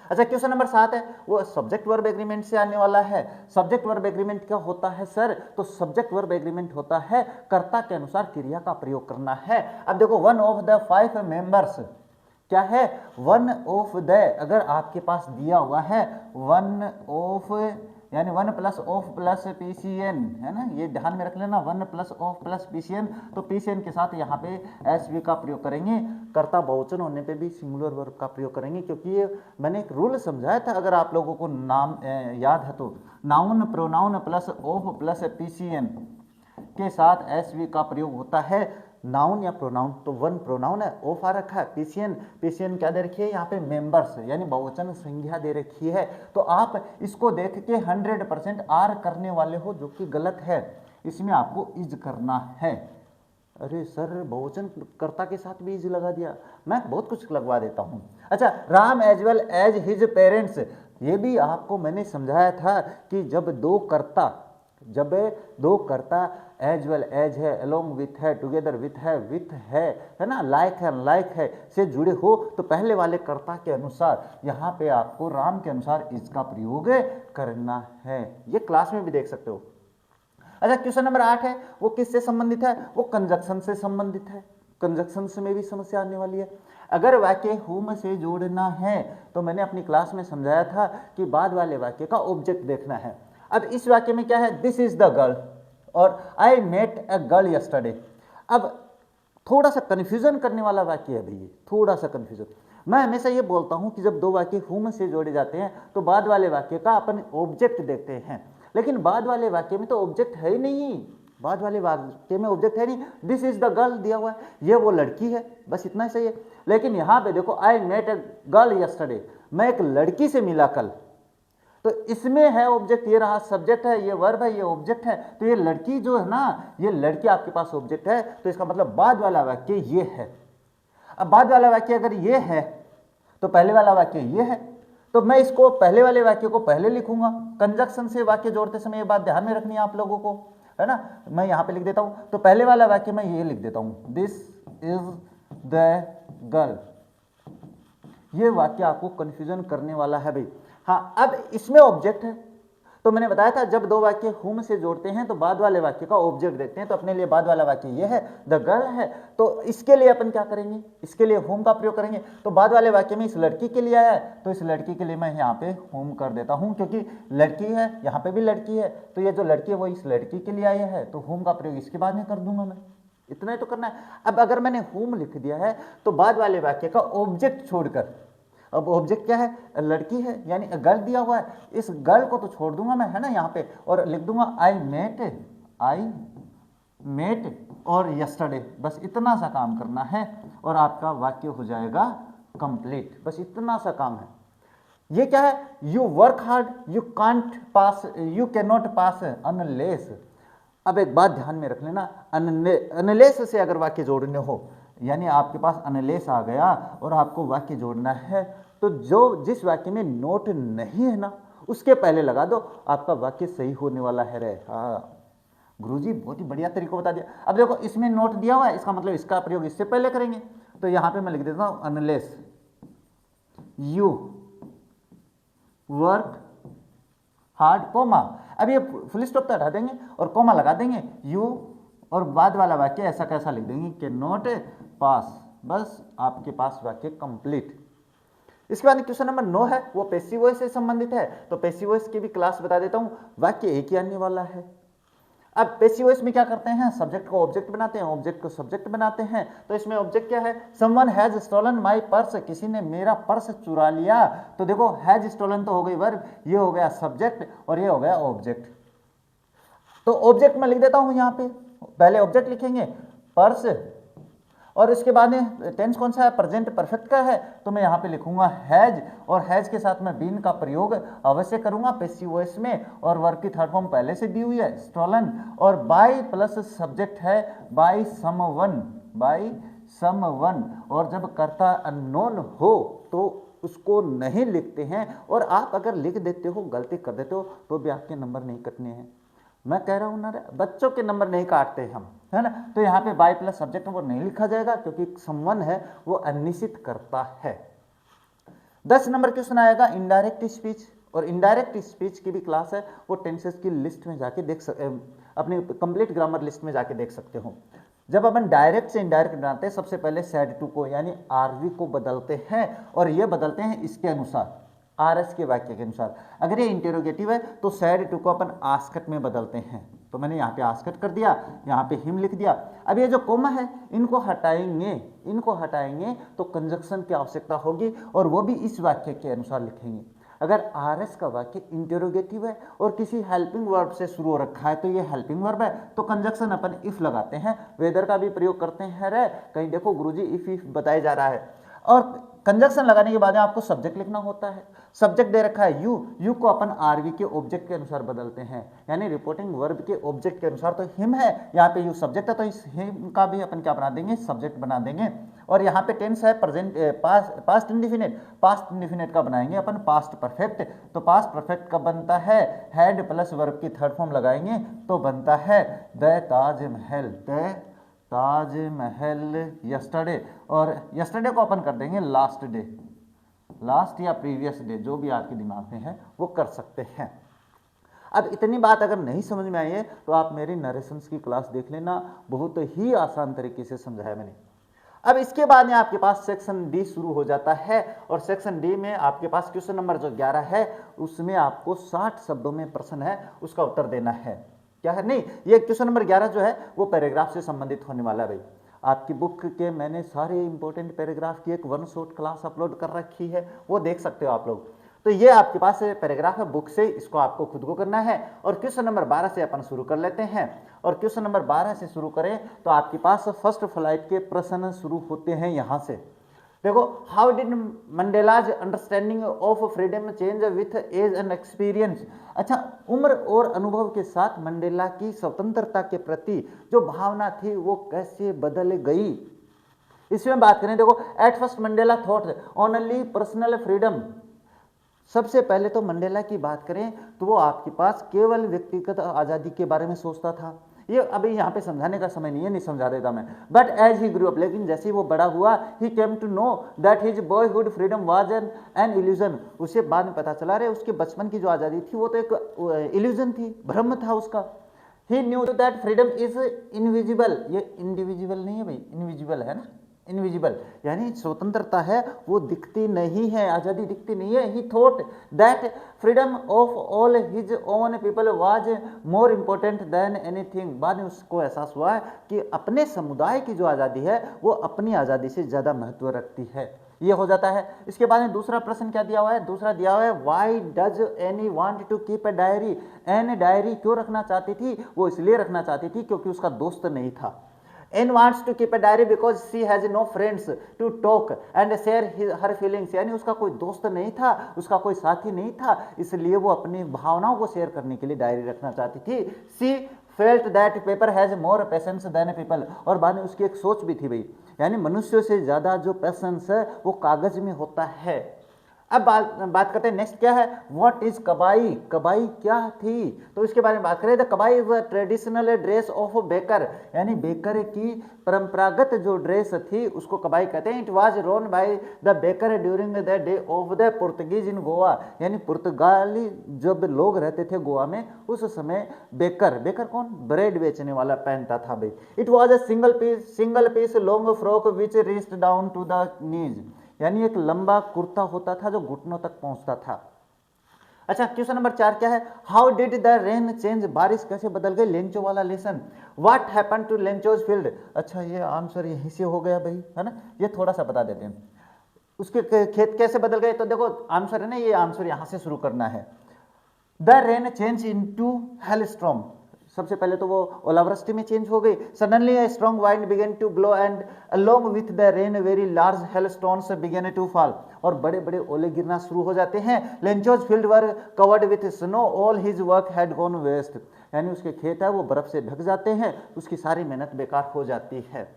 अच्छा, क्वेश्चन नंबर 7 है वो सब्जेक्ट वर्ब एग्रीमेंट से आने वाला है। सब्जेक्ट वर्ब एग्रीमेंट क्या होता है सर? तो सब्जेक्ट वर्ब एग्रीमेंट होता है कर्ता के अनुसार क्रिया का प्रयोग करना है। अब देखो, वन ऑफ द 5 मेंबर्स क्या है? वन ऑफ द, अगर आपके पास दिया हुआ है वन ऑफ यानी one plus of plus PCN, है ना, ये ध्यान में रख लेना, one plus of plus PCN, तो पीसीएन के साथ यहाँ पे एसवी का प्रयोग करेंगे। कर्ता बहुवचन होने पे भी सिंगुलर वर्ब का प्रयोग करेंगे, क्योंकि ये मैंने एक रूल समझाया था, अगर आप लोगों को नाम याद है तो, noun pronoun plus of plus PCN के साथ एसवी का प्रयोग होता है। नाउन या प्रोनाउन, तो वन प्रोनाउन है, ऑफ आ रखा है, पीसीएन क्या दे रखी है यहाँ पे? मेंबर्स, यानी बहुवचन संज्ञा दे रखी है। तो आप इसको देख के 100% आर करने वाले हो, जो कि गलत है। इसमें आपको इज करना है। अरे सर बहुवचन कर्ता के साथ भी इज लगा दिया, मैं बहुत कुछ लगवा देता हूँ। अच्छा, Ram as well as his parents, ये भी आपको मैंने समझाया था कि जब दो कर्ता एज वेल एज है, अलोंग विथ है, टुगेदर विथ है ना, लाइक है से जुड़े हो, तो पहले वाले कर्ता के अनुसार यहाँ पे आपको राम के अनुसार इसका प्रयोग करना है। ये क्लास में भी देख सकते हो। अच्छा, क्वेश्चन नंबर 8 है वो किससे संबंधित है? वो कंजक्शन से संबंधित है। कंजक्शन में भी समस्या आने वाली है। अगर वाक्य हुम से जोड़ना है तो मैंने अपनी क्लास में समझाया था कि बाद वाले वाक्य का ऑब्जेक्ट देखना है। अब इस वाक्य में क्या है? दिस इज द गर्ल और I met a girl yesterday. अब थोड़ा सा कंफ्यूजन करने वाला वाक्य है भैया, थोड़ा सा कंफ्यूजन। मैं हमेशा ये बोलता हूं कि जब दो वाक्य हुम से जोड़े जाते हैं तो बाद वाले वाक्य का अपन ऑब्जेक्ट देखते हैं, लेकिन बाद वाले वाक्य में तो ऑब्जेक्ट है ही नहीं। बाद वाले वाक्य में ऑब्जेक्ट है नहीं। दिस इज द गर्ल दिया हुआ है, ये वो लड़की है, बस इतना ही सही है। लेकिन यहाँ पे देखो, I met a girl yesterday, मैं एक लड़की से मिला कल, तो इसमें है ऑब्जेक्ट, ये रहा सब्जेक्ट है, ये वर्ब है, ये ऑब्जेक्ट है। तो ये लड़की जो है ना, ये लड़की आपके पास ऑब्जेक्ट है, तो इसका मतलब बाद वाला वाक्य ये है। अब बाद वाला वाक्य अगर ये है तो पहले वाला वाक्य ये है, तो मैं इसको पहले वाले वाक्य को पहले लिखूंगा। कंजक्शन से वाक्य जोड़ते समय ये बात ध्यान में रखनी है आप लोगों को, है ना। मैं यहाँ पे लिख देता हूँ, तो पहले वाला वाक्य मैं ये लिख देता हूँ, दिस इज द गर्ल। ये वाक्य आपको कंफ्यूजन करने वाला है भाई। हाँ, अब इसमें ऑब्जेक्ट है, तो मैंने बताया था जब दो वाक्य हुम से जोड़ते हैं तो बाद वाले वाक्य का ऑब्जेक्ट देखते हैं। तो अपने लिए बाद वाला वाक्य ये है, द गर्ल है, तो इसके लिए अपन क्या करेंगे? इसके लिए हुम का प्रयोग करेंगे। तो बाद वाले वाक्य में इस लड़की के लिए आया है, तो इस लड़की के लिए मैं यहाँ पे हुम कर देता हूँ, क्योंकि लड़की है, यहाँ पे भी लड़की है, तो ये जो लड़की है वो इस लड़की के लिए आया है, तो हुम का प्रयोग इसके बाद में कर दूंगा मैं। इतना ही तो करना है। अब अगर मैंने हुम लिख दिया है तो बाद वाले वाक्य का ऑब्जेक्ट छोड़कर, अब ऑब्जेक्ट क्या है? लड़की है, यानी गर्ल दिया हुआ है, इस गर्ल को तो छोड़ दूंगा मैं, है ना, यहाँ पे, और लिख दूंगा आई मेट और यस्टरडे, बस इतना सा काम करना है और आपका वाक्य हो जाएगा कंप्लीट। बस इतना सा काम है। ये क्या है, you work hard, you can't pass, you can not pass unless. अब एक बात ध्यान में रख लेना, अनलेस से अगर वाक्य जोड़ने हो, यानी आपके पास अनलेस आ गया और आपको वाक्य जोड़ना है, तो जो जिस वाक्य में नोट नहीं है ना, उसके पहले लगा दो, आपका वाक्य सही होने वाला है रे। हाँ गुरुजी बहुत ही बढ़िया तरीका बता दिया। अब देखो इसमें नोट दिया हुआ है, इसका मतलब इसका प्रयोग इससे पहले करेंगे, तो यहां पे मैं लिख देता हूं unless you work hard comma. अब ये फुल स्टॉप तो हटा देंगे और कोमा लगा देंगे, यू और बाद वाला वाक्य ऐसा कैसा लिख देंगे कि नॉट पास, बस आपके पास वाक्य कंप्लीट। इसके बाद क्वेश्चन नंबर 9 है, वो पैसिव वॉइस से संबंधित है, तो पैसिव वॉइस की भी क्लास बता देता हूं। वाक्य एक ही आने वाला है। अब पैसिव वॉइस में क्या करते हैं, सब्जेक्ट को ऑब्जेक्ट बनाते हैं, ऑब्जेक्ट को सब्जेक्ट बनाते हैं। तो इसमें ऑब्जेक्ट क्या है, someone has stolen my purse, किसी ने मेरा पर्स चुरा लिया। तो देखो हैज स्टोलन तो हो गई वर्ब, ये हो गया सब्जेक्ट और ये हो गया ऑब्जेक्ट। तो ऑब्जेक्ट में लिख देता हूं, यहां पे पहले ऑब्जेक्ट लिखेंगे पर्स, और इसके बाद में टेंस कौन सा है, प्रेजेंट परफेक्ट का है, तो मैं यहाँ पे लिखूंगा हैज, और हैज के साथ में बीन का प्रयोग अवश्य करूंगा पैसिव वॉइस में, और वर्ब की थर्ड फॉर्म पहले से दी हुई है स्टोलन, और बाय प्लस सब्जेक्ट है बाय समवन, बाय समवन। और जब कर्ता अननोन हो तो उसको नहीं लिखते हैं, और आप अगर लिख देते हो, गलती कर देते हो, तो भी आपके नंबर नहीं कटने हैं। मैं कह रहा हूं ना, बच्चों के नंबर नहीं काटते हम, है ना। तो यहाँ पे बाय प्लस सब्जेक्ट वो नहीं लिखा जाएगा, क्योंकि समवन है वो अनिश्चित करता है। 10 नंबर क्वेश्चन आएगा इनडायरेक्ट स्पीच, और इनडायरेक्ट स्पीच की भी क्लास है, वो टेंसेस की लिस्ट में जाके देख अपनी कंप्लीट ग्रामर लिस्ट में जाके देख सकते हो। जब अपन डायरेक्ट से इनडायरेक्ट बनाते हैं, सबसे पहले सेड टू को यानी आरवी को बदलते हैं, और ये बदलते हैं इसके अनुसार, आरएस के वाक्य के अनुसार। अगर ये इंटेरोगेटिव है तो सैड टू को अपन आस्कट में बदलते हैं, तो मैंने यहाँ पे आस्कट कर दिया, यहाँ पे हिम लिख दिया। अब ये जो कोमा है इनको हटाएंगे, इनको हटाएंगे तो कंजक्शन की आवश्यकता होगी, और वो भी इस वाक्य के अनुसार लिखेंगे। अगर आरएस का वाक्य इंटेरोगेटिव है और किसी हेल्पिंग वर्ब से शुरू हो रखा है, तो ये हेल्पिंग वर्ब है, तो कंजक्शन अपन इफ लगाते हैं। वेदर का भी प्रयोग करते हैं रे, कहीं देखो गुरुजी इफ बताया जा रहा है। और कंजक्शन लगाने के बाद आपको सब्जेक्ट लिखना होता है, सब्जेक्ट दे रखा है यू, यू को अपन आरवी के ऑब्जेक्ट के अनुसार बदलते हैं, यानी रिपोर्टिंग वर्ब के ऑब्जेक्ट के अनुसार। तो हिम है, यहाँ पे यू सब्जेक्ट है, तो इस हिम का भी अपन क्या बना देंगे, सब्जेक्ट बना देंगे। और यहाँ पे टेंस है present, past indefinite, past indefinite का बनाएंगे अपन पास्ट परफेक्ट। तो पास्ट परफेक्ट कब बनता है, हैड प्लस वर्ब की थर्ड फॉर्म लगाएंगे तो बनता है the Taj Mahal, the Taj Mahal yesterday, और यस्टरडे को अपन कर देंगे लास्ट डे, लास्ट या प्रीवियस डे, जो भी आपके दिमाग में है वो कर सकते हैं। अब इतनी बात अगर नहीं समझ में आई है तो आप मेरी नरेशंस की क्लास देख लेना, बहुत ही आसान तरीके से समझाया मैंने। अब इसके बाद में आपके पास सेक्शन डी शुरू हो जाता है, और सेक्शन डी में आपके पास क्वेश्चन नंबर जो 11 है, उसमें आपको 60 शब्दों में प्रश्न है, उसका उत्तर देना है। क्या है, नहीं, ये क्वेश्चन नंबर 11 जो है वो पैराग्राफ से संबंधित होने वाला है भाई। आपकी बुक के मैंने सारे इंपॉर्टेंट पैराग्राफ की एक वन शॉट क्लास अपलोड कर रखी है, वो देख सकते हो आप लोग। तो ये आपके पास पैराग्राफ है बुक से, इसको आपको खुद को करना है। और क्वेश्चन नंबर 12 से अपन शुरू कर लेते हैं, और क्वेश्चन नंबर 12 से शुरू करें तो आपके पास फर्स्ट फ्लाइट के प्रश्न शुरू होते हैं यहाँ से। देखो, how did Mandela's understanding of freedom change with age and experience. अच्छा, उम्र और अनुभव के साथ मंडेला की स्वतंत्रता के प्रति जो भावना थी वो कैसे बदल गई, इसमें बात करें। देखो, at first Mandela thought only personal freedom. सबसे पहले तो मंडेला की बात करें तो वो आपके पास केवल व्यक्तिगत आज़ादी के बारे में सोचता था। ये अभी यहाँ पे समझाने का समय नहीं है, नहीं समझा देता मैं। But as he grew up, लेकिन जैसे ही वो बड़ा हुआ, he came to know that his boyhood freedom was an illusion. उसे बाद में पता चला रहे उसके बचपन की जो आज़ादी थी वो तो एक इल्यूजन थी, भ्रम था उसका। He knew that freedom is invisible, ये इंडिविजुअल नहीं है भाई, इनविजिबल है ना, इनविजिबल यानी स्वतंत्रता है वो दिखती नहीं है, आज़ादी दिखती नहीं है। ही thought that freedom of all his own people was more important than anything. बाद में उसको एहसास हुआ है कि अपने समुदाय की जो आज़ादी है वो अपनी आज़ादी से ज़्यादा महत्व रखती है। ये हो जाता है। इसके बाद में दूसरा प्रश्न क्या दिया हुआ है, दूसरा दिया हुआ है why does Anne want to keep a diary, Anne diary क्यों रखना चाहती थी, वो इसलिए रखना चाहती थी क्योंकि उसका दोस्त नहीं था। Anne wants to keep a diary because she has no friends to talk and share her feelings, यानी उसका कोई दोस्त नहीं था, उसका कोई साथी नहीं था, इसलिए वो अपनी भावनाओं को शेयर करने के लिए डायरी रखना चाहती थी। She felt that paper has more patience than people, और बाद में उसकी एक सोच भी थी भाई, यानी मनुष्यों से ज़्यादा जो पेशेंस है वो कागज में होता है। अब बात करते हैं नेक्स्ट क्या है, व्हाट इज कबाई, कबाई क्या थी, तो इसके बारे में बात करें। The kabai is the traditional dress of baker, यानी बेकर की परंपरागत जो ड्रेस थी उसको कबाई कहते हैं। It was worn by the baker during the day of the Portuguese in Goa, यानी पुर्तगाली जब लोग रहते थे गोवा में उस समय बेकर, बेकर कौन, ब्रेड बेचने वाला पहनता था भाई। It was a single piece long frock which reached down to the knees, यानी एक लंबा कुर्ता होता था जो घुटनों तक पहुंचता था। अच्छा, क्वेश्चन नंबर 4 क्या है, how did the rain change, बारिश कैसे बदल गई, लेंचो वाला lesson. What happened to Lencho's field, अच्छा ये आंसर यहीं से हो गया भाई, है ना, ये थोड़ा सा बता देते हैं। उसके खेत कैसे बदल गए, तो देखो आंसर है ना, ये आंसर यहां से शुरू करना है। The rain change into hailstorm, सबसे पहले तो वो ओलावृष्टि में चेंज हो गई। Suddenly a strong wind began to blow and along with the rain very large hailstones began to fall, और बड़े बड़े ओले गिरना शुरू हो जाते हैं। Lencho's field were covered with snow, all his work had gone waste, यानी उसके खेत है वो बर्फ से ढक जाते हैं, उसकी सारी मेहनत बेकार हो जाती है।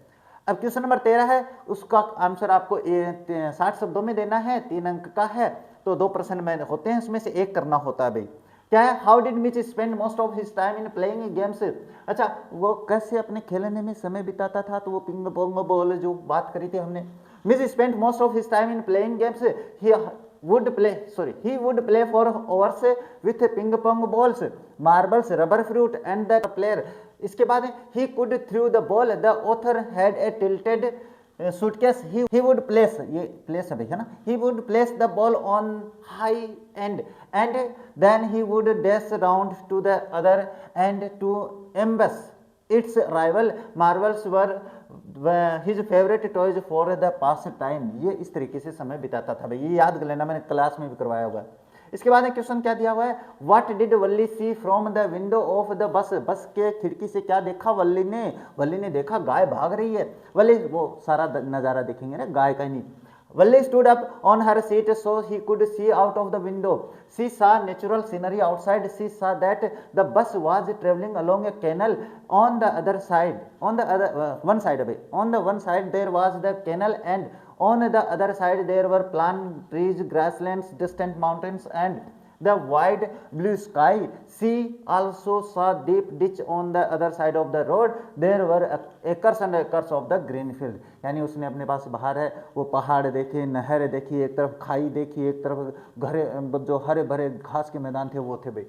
अब क्वेश्चन नंबर 13 है, उसका आंसर आपको 60 शब्दों में देना है, 3 अंक का है, तो 2 प्रश्न में होते हैं, उसमें से एक करना होता है भाई। क्या है, how did Mitch spend most of his time in playing games, अच्छा वो कैसे अपने खेलने में समय बिताता था, तो वो पिंग पोंग बॉल जो बात करी थी हमने। Mitch spend most of his time in playing games, he would play for hours with ping pong balls, marbles, rubber fruit and the player। इसके बाद he could throw the ball, the author had a tilted suitcase, he would place, ये place है ना, he would place the ball on high end and then he would dash round to the other end to embrace its rival, marbles were his favorite toys for the past time। ये इस तरीके से समय बिताता था भाई, ये याद कर लेना, मैंने क्लास में भी करवाया हुआ है। इसके बाद क्वेश्चन क्या दिया हुआ है, what did Valli see from the window of the bus, bus के खिड़की से क्या देखा वल्ली ने देखा गाय भाग रही है। वल्ली, वो सारा नजारा देखेंगे ना, गाय का ही नहीं। Wally stood up on her seat so he could see out of the window. She saw natural scenery outside. She saw that the bus was traveling along a canal. On the other side, on the one side there was the canal, and on the other side there were palm trees, grasslands, distant mountains, and the wide blue sky. She also saw deep ditch on the other side of the road. There were acres and acres of the green field, यानी उसने अपने पास बाहर है वो पहाड़ देखे, नहर देखी, एक तरफ खाई देखी, एक तरफ घरे जो हरे भरे घास के मैदान थे वो थे भाई।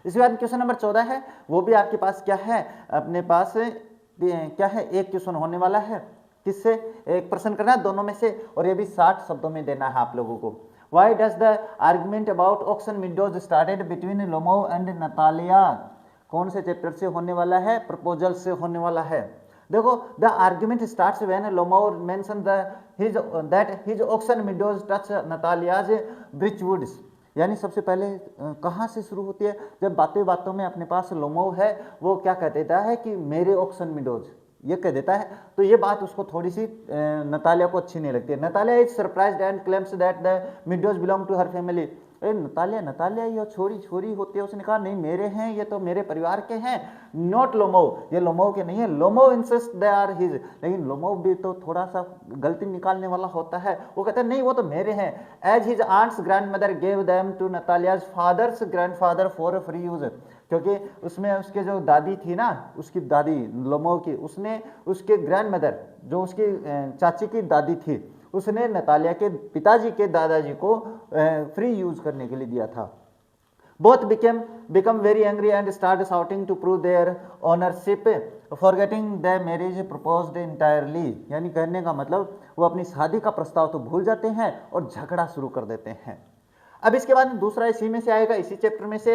इसके बाद क्वेश्चन नंबर 14 है, वो भी आपके पास क्या है, अपने पास क्या है, एक क्वेश्चन होने वाला है, किससे एक प्रश्न करना है, दोनों में से, और ये भी 60 शब्दों में देना है आप लोगों को। Why does the argument about auction windows started between Lomov and Natalia, कौन से चैप्टर से होने वाला है, प्रपोजल से होने वाला है। देखो, the argument starts when Lomov mentioned that his auction windows touch Natalia's breechwoods, यानी सबसे पहले कहाँ से शुरू होती है, जब बातें बातों में अपने पास लोमोव है वो क्या कह देता है कि मेरे ऑक्शन विंडोज, ये कह देता है, तो ये बात उसको थोड़ी सी नतालिया को अच्छी नहीं लगती है। Natalia is surprised and claims that the windows belong to her family. Natalia ये छोरी होती है, उसने कहा नहीं मेरे हैं, ये तो मेरे परिवार के हैं। नॉट लोमोव, ये लोमोव के नहीं है। Lomov insist they are his, लेकिन लोमोव भी तो थोड़ा सा गलती निकालने वाला होता है, वो कहता है नहीं वो तो मेरे हैं। As his aunt's grandmother gave them to Natalia's father's grandfather for free use, क्योंकि उसमें उसके जो दादी थी ना, उसकी दादी लोमोव की, उसने उसके ग्रैंडमदर जो उसकी चाची की दादी थी, उसने नतालिया के पिताजी के दादाजी को फ्री यूज करने के लिए दिया था। Both become very angry and start shouting to prove their ownership, forgetting the marriage proposed entirely, यानी कहने का मतलब वो अपनी शादी का प्रस्ताव तो भूल जाते हैं और झगड़ा शुरू कर देते हैं। अब इसके बाद दूसरा इसी में से आएगा, इसी चैप्टर में से।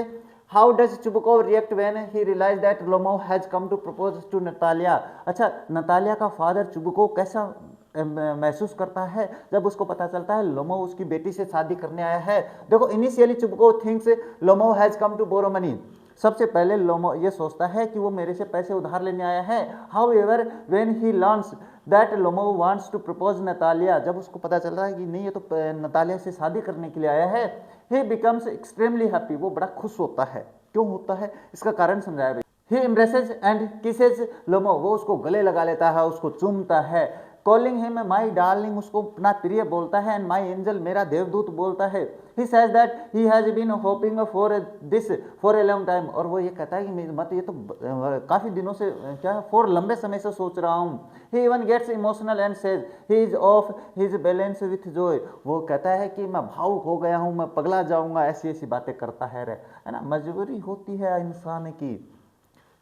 How does Chubukov react when he realize that Lomov has come to propose to Natalia. अच्छा, नतालिया का फादर चुबकोव कैसा महसूस करता है जब उसको पता चलता है लोमो उसकी बेटी से शादी करने आया है। देखो initially Chubukov thinks Lomov has come to borrow money. सबसे पहले लोमो ये सोचता है कि वो मेरे से पैसे उधार लेने आया है। However when he learns that Lomov wants to propose Natalia, जब उसको पता चल रहा है कि नहीं ये तो नतालिया से शादी करने के लिए आया है, ही बिकम्स एक्सट्रीमली हैप्पी, वो बड़ा खुश होता है। क्यों होता है इसका कारण समझाया भाई। ही एम्ब्रेसेस एंड किसेस लोमो, वो उसको गले लगा लेता है, उसको चूमता है। कॉलिंग हिम माई डार्लिंग, उसको अपना प्रिय बोलता है। एंड माई एंजल, मेरा देवदूत बोलता है। He says that he has been hoping for this for a long time, और वो ये कहता है कि मत ये तो काफ़ी दिनों से क्या फॉर लंबे समय से सोच रहा हूँ। He even gets emotional and says he is off his balance with joy, वो कहता है कि मैं भावुक हो गया हूँ, मैं पगला जाऊँगा, ऐसी ऐसी बातें करता है ना। मजबूरी होती है इंसान की।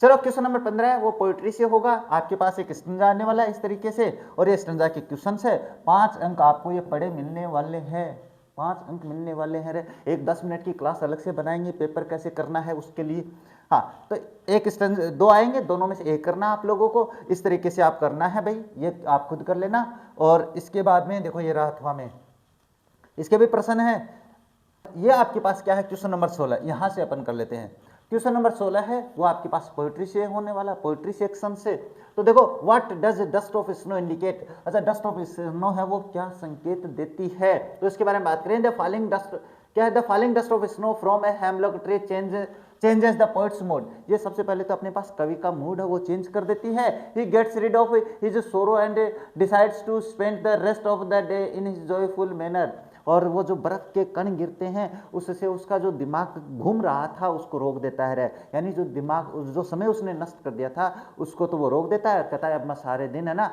चलो क्वेश्चन नंबर 15 है वो पोइट्री से होगा। आपके पास एक स्टंजा आने वाला है इस तरीके से, और ये स्टंजा के क्वेश्चन है। 5 अंक आपको ये पढ़े मिलने वाले हैं, 5 अंक मिलने वाले हैं। एक 10 मिनट की क्लास अलग से बनाएंगे, पेपर कैसे करना है उसके लिए। हाँ, तो एक स्टंज 2 आएंगे, दोनों में से एक करना आप लोगों को। इस तरीके से आप करना है भाई, ये आप खुद कर लेना। और इसके बाद में देखो ये रहा अथवा में, इसके भी प्रश्न है। ये आपके पास क्या है, क्वेश्चन नंबर 16, यहाँ से अपन कर लेते हैं। क्वेश्चन नंबर 16 है वो आपके पास पोइट्री से होने वाला, पोइट्री सेक्शन से। तो देखो what does dust of snow indicate, अच्छा डस्ट ऑफ स्नो है वो क्या संकेत देती है, तो इसके बारे में बात करें। द फॉलिंग डस्ट क्या है, the falling dust of snow from a hemlock tree changes the poets mood, ये सबसे पहले तो अपने पास कवि का मूड है वो चेंज कर देती है। He gets rid of his sorrow and decides to spend the rest of the day in his joyful manner, और वो जो बर्फ के कण गिरते हैं उससे उसका जो दिमाग घूम रहा था उसको रोक देता है। यानी जो दिमाग जो समय उसने नष्ट कर दिया था उसको तो वो रोक देता है, कहता है अब मैं सारे दिन है ना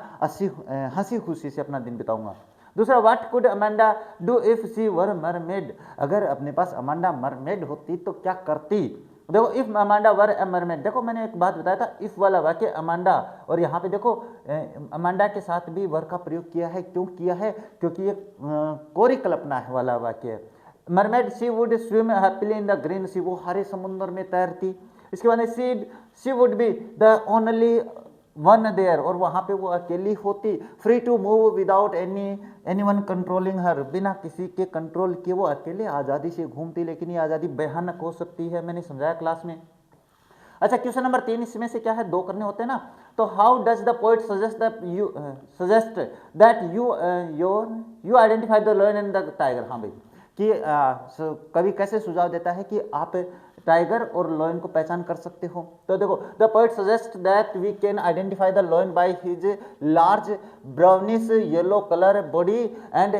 हंसी खुशी से अपना दिन बिताऊंगा। दूसरा, what could Amanda do if she were mermaid, अगर अपने पास अमांडा मरमेड होती तो क्या करती। देखो if Amanda were A mermaid, देखो मैंने एक बात बताया था इफ वाला वाक्य अमांडा, और यहाँ पे देखो अमांडा के साथ भी वर का प्रयोग किया है। क्यों किया है, क्योंकि ये कोरी कल्पना है वाला वाक्य है। Mermaid she would swim happily in the green sea, वो हरे समुद्र में तैरती। इसके बाद she would be the only one there, और वहाँ पे वो अकेली होती। Free to move without anyone controlling her, बिना किसी के कंट्रोल किए वो अकेले आज़ादी से घूमती, लेकिन ये आज़ादी भयानक हो सकती है, मैंने समझाया क्लास में। अच्छा क्वेश्चन नंबर 3, इसमें से क्या है 2 करने होते हैं ना। तो how does the poet suggest that you identify the lion and the tiger, हाँ भाई कि कवि कैसे सुझाव देता है कि आप टाइगर और लॉयन को पहचान कर सकते हो। तो देखो the poet suggest that we can identify the lion by his large brownish yellow colour body and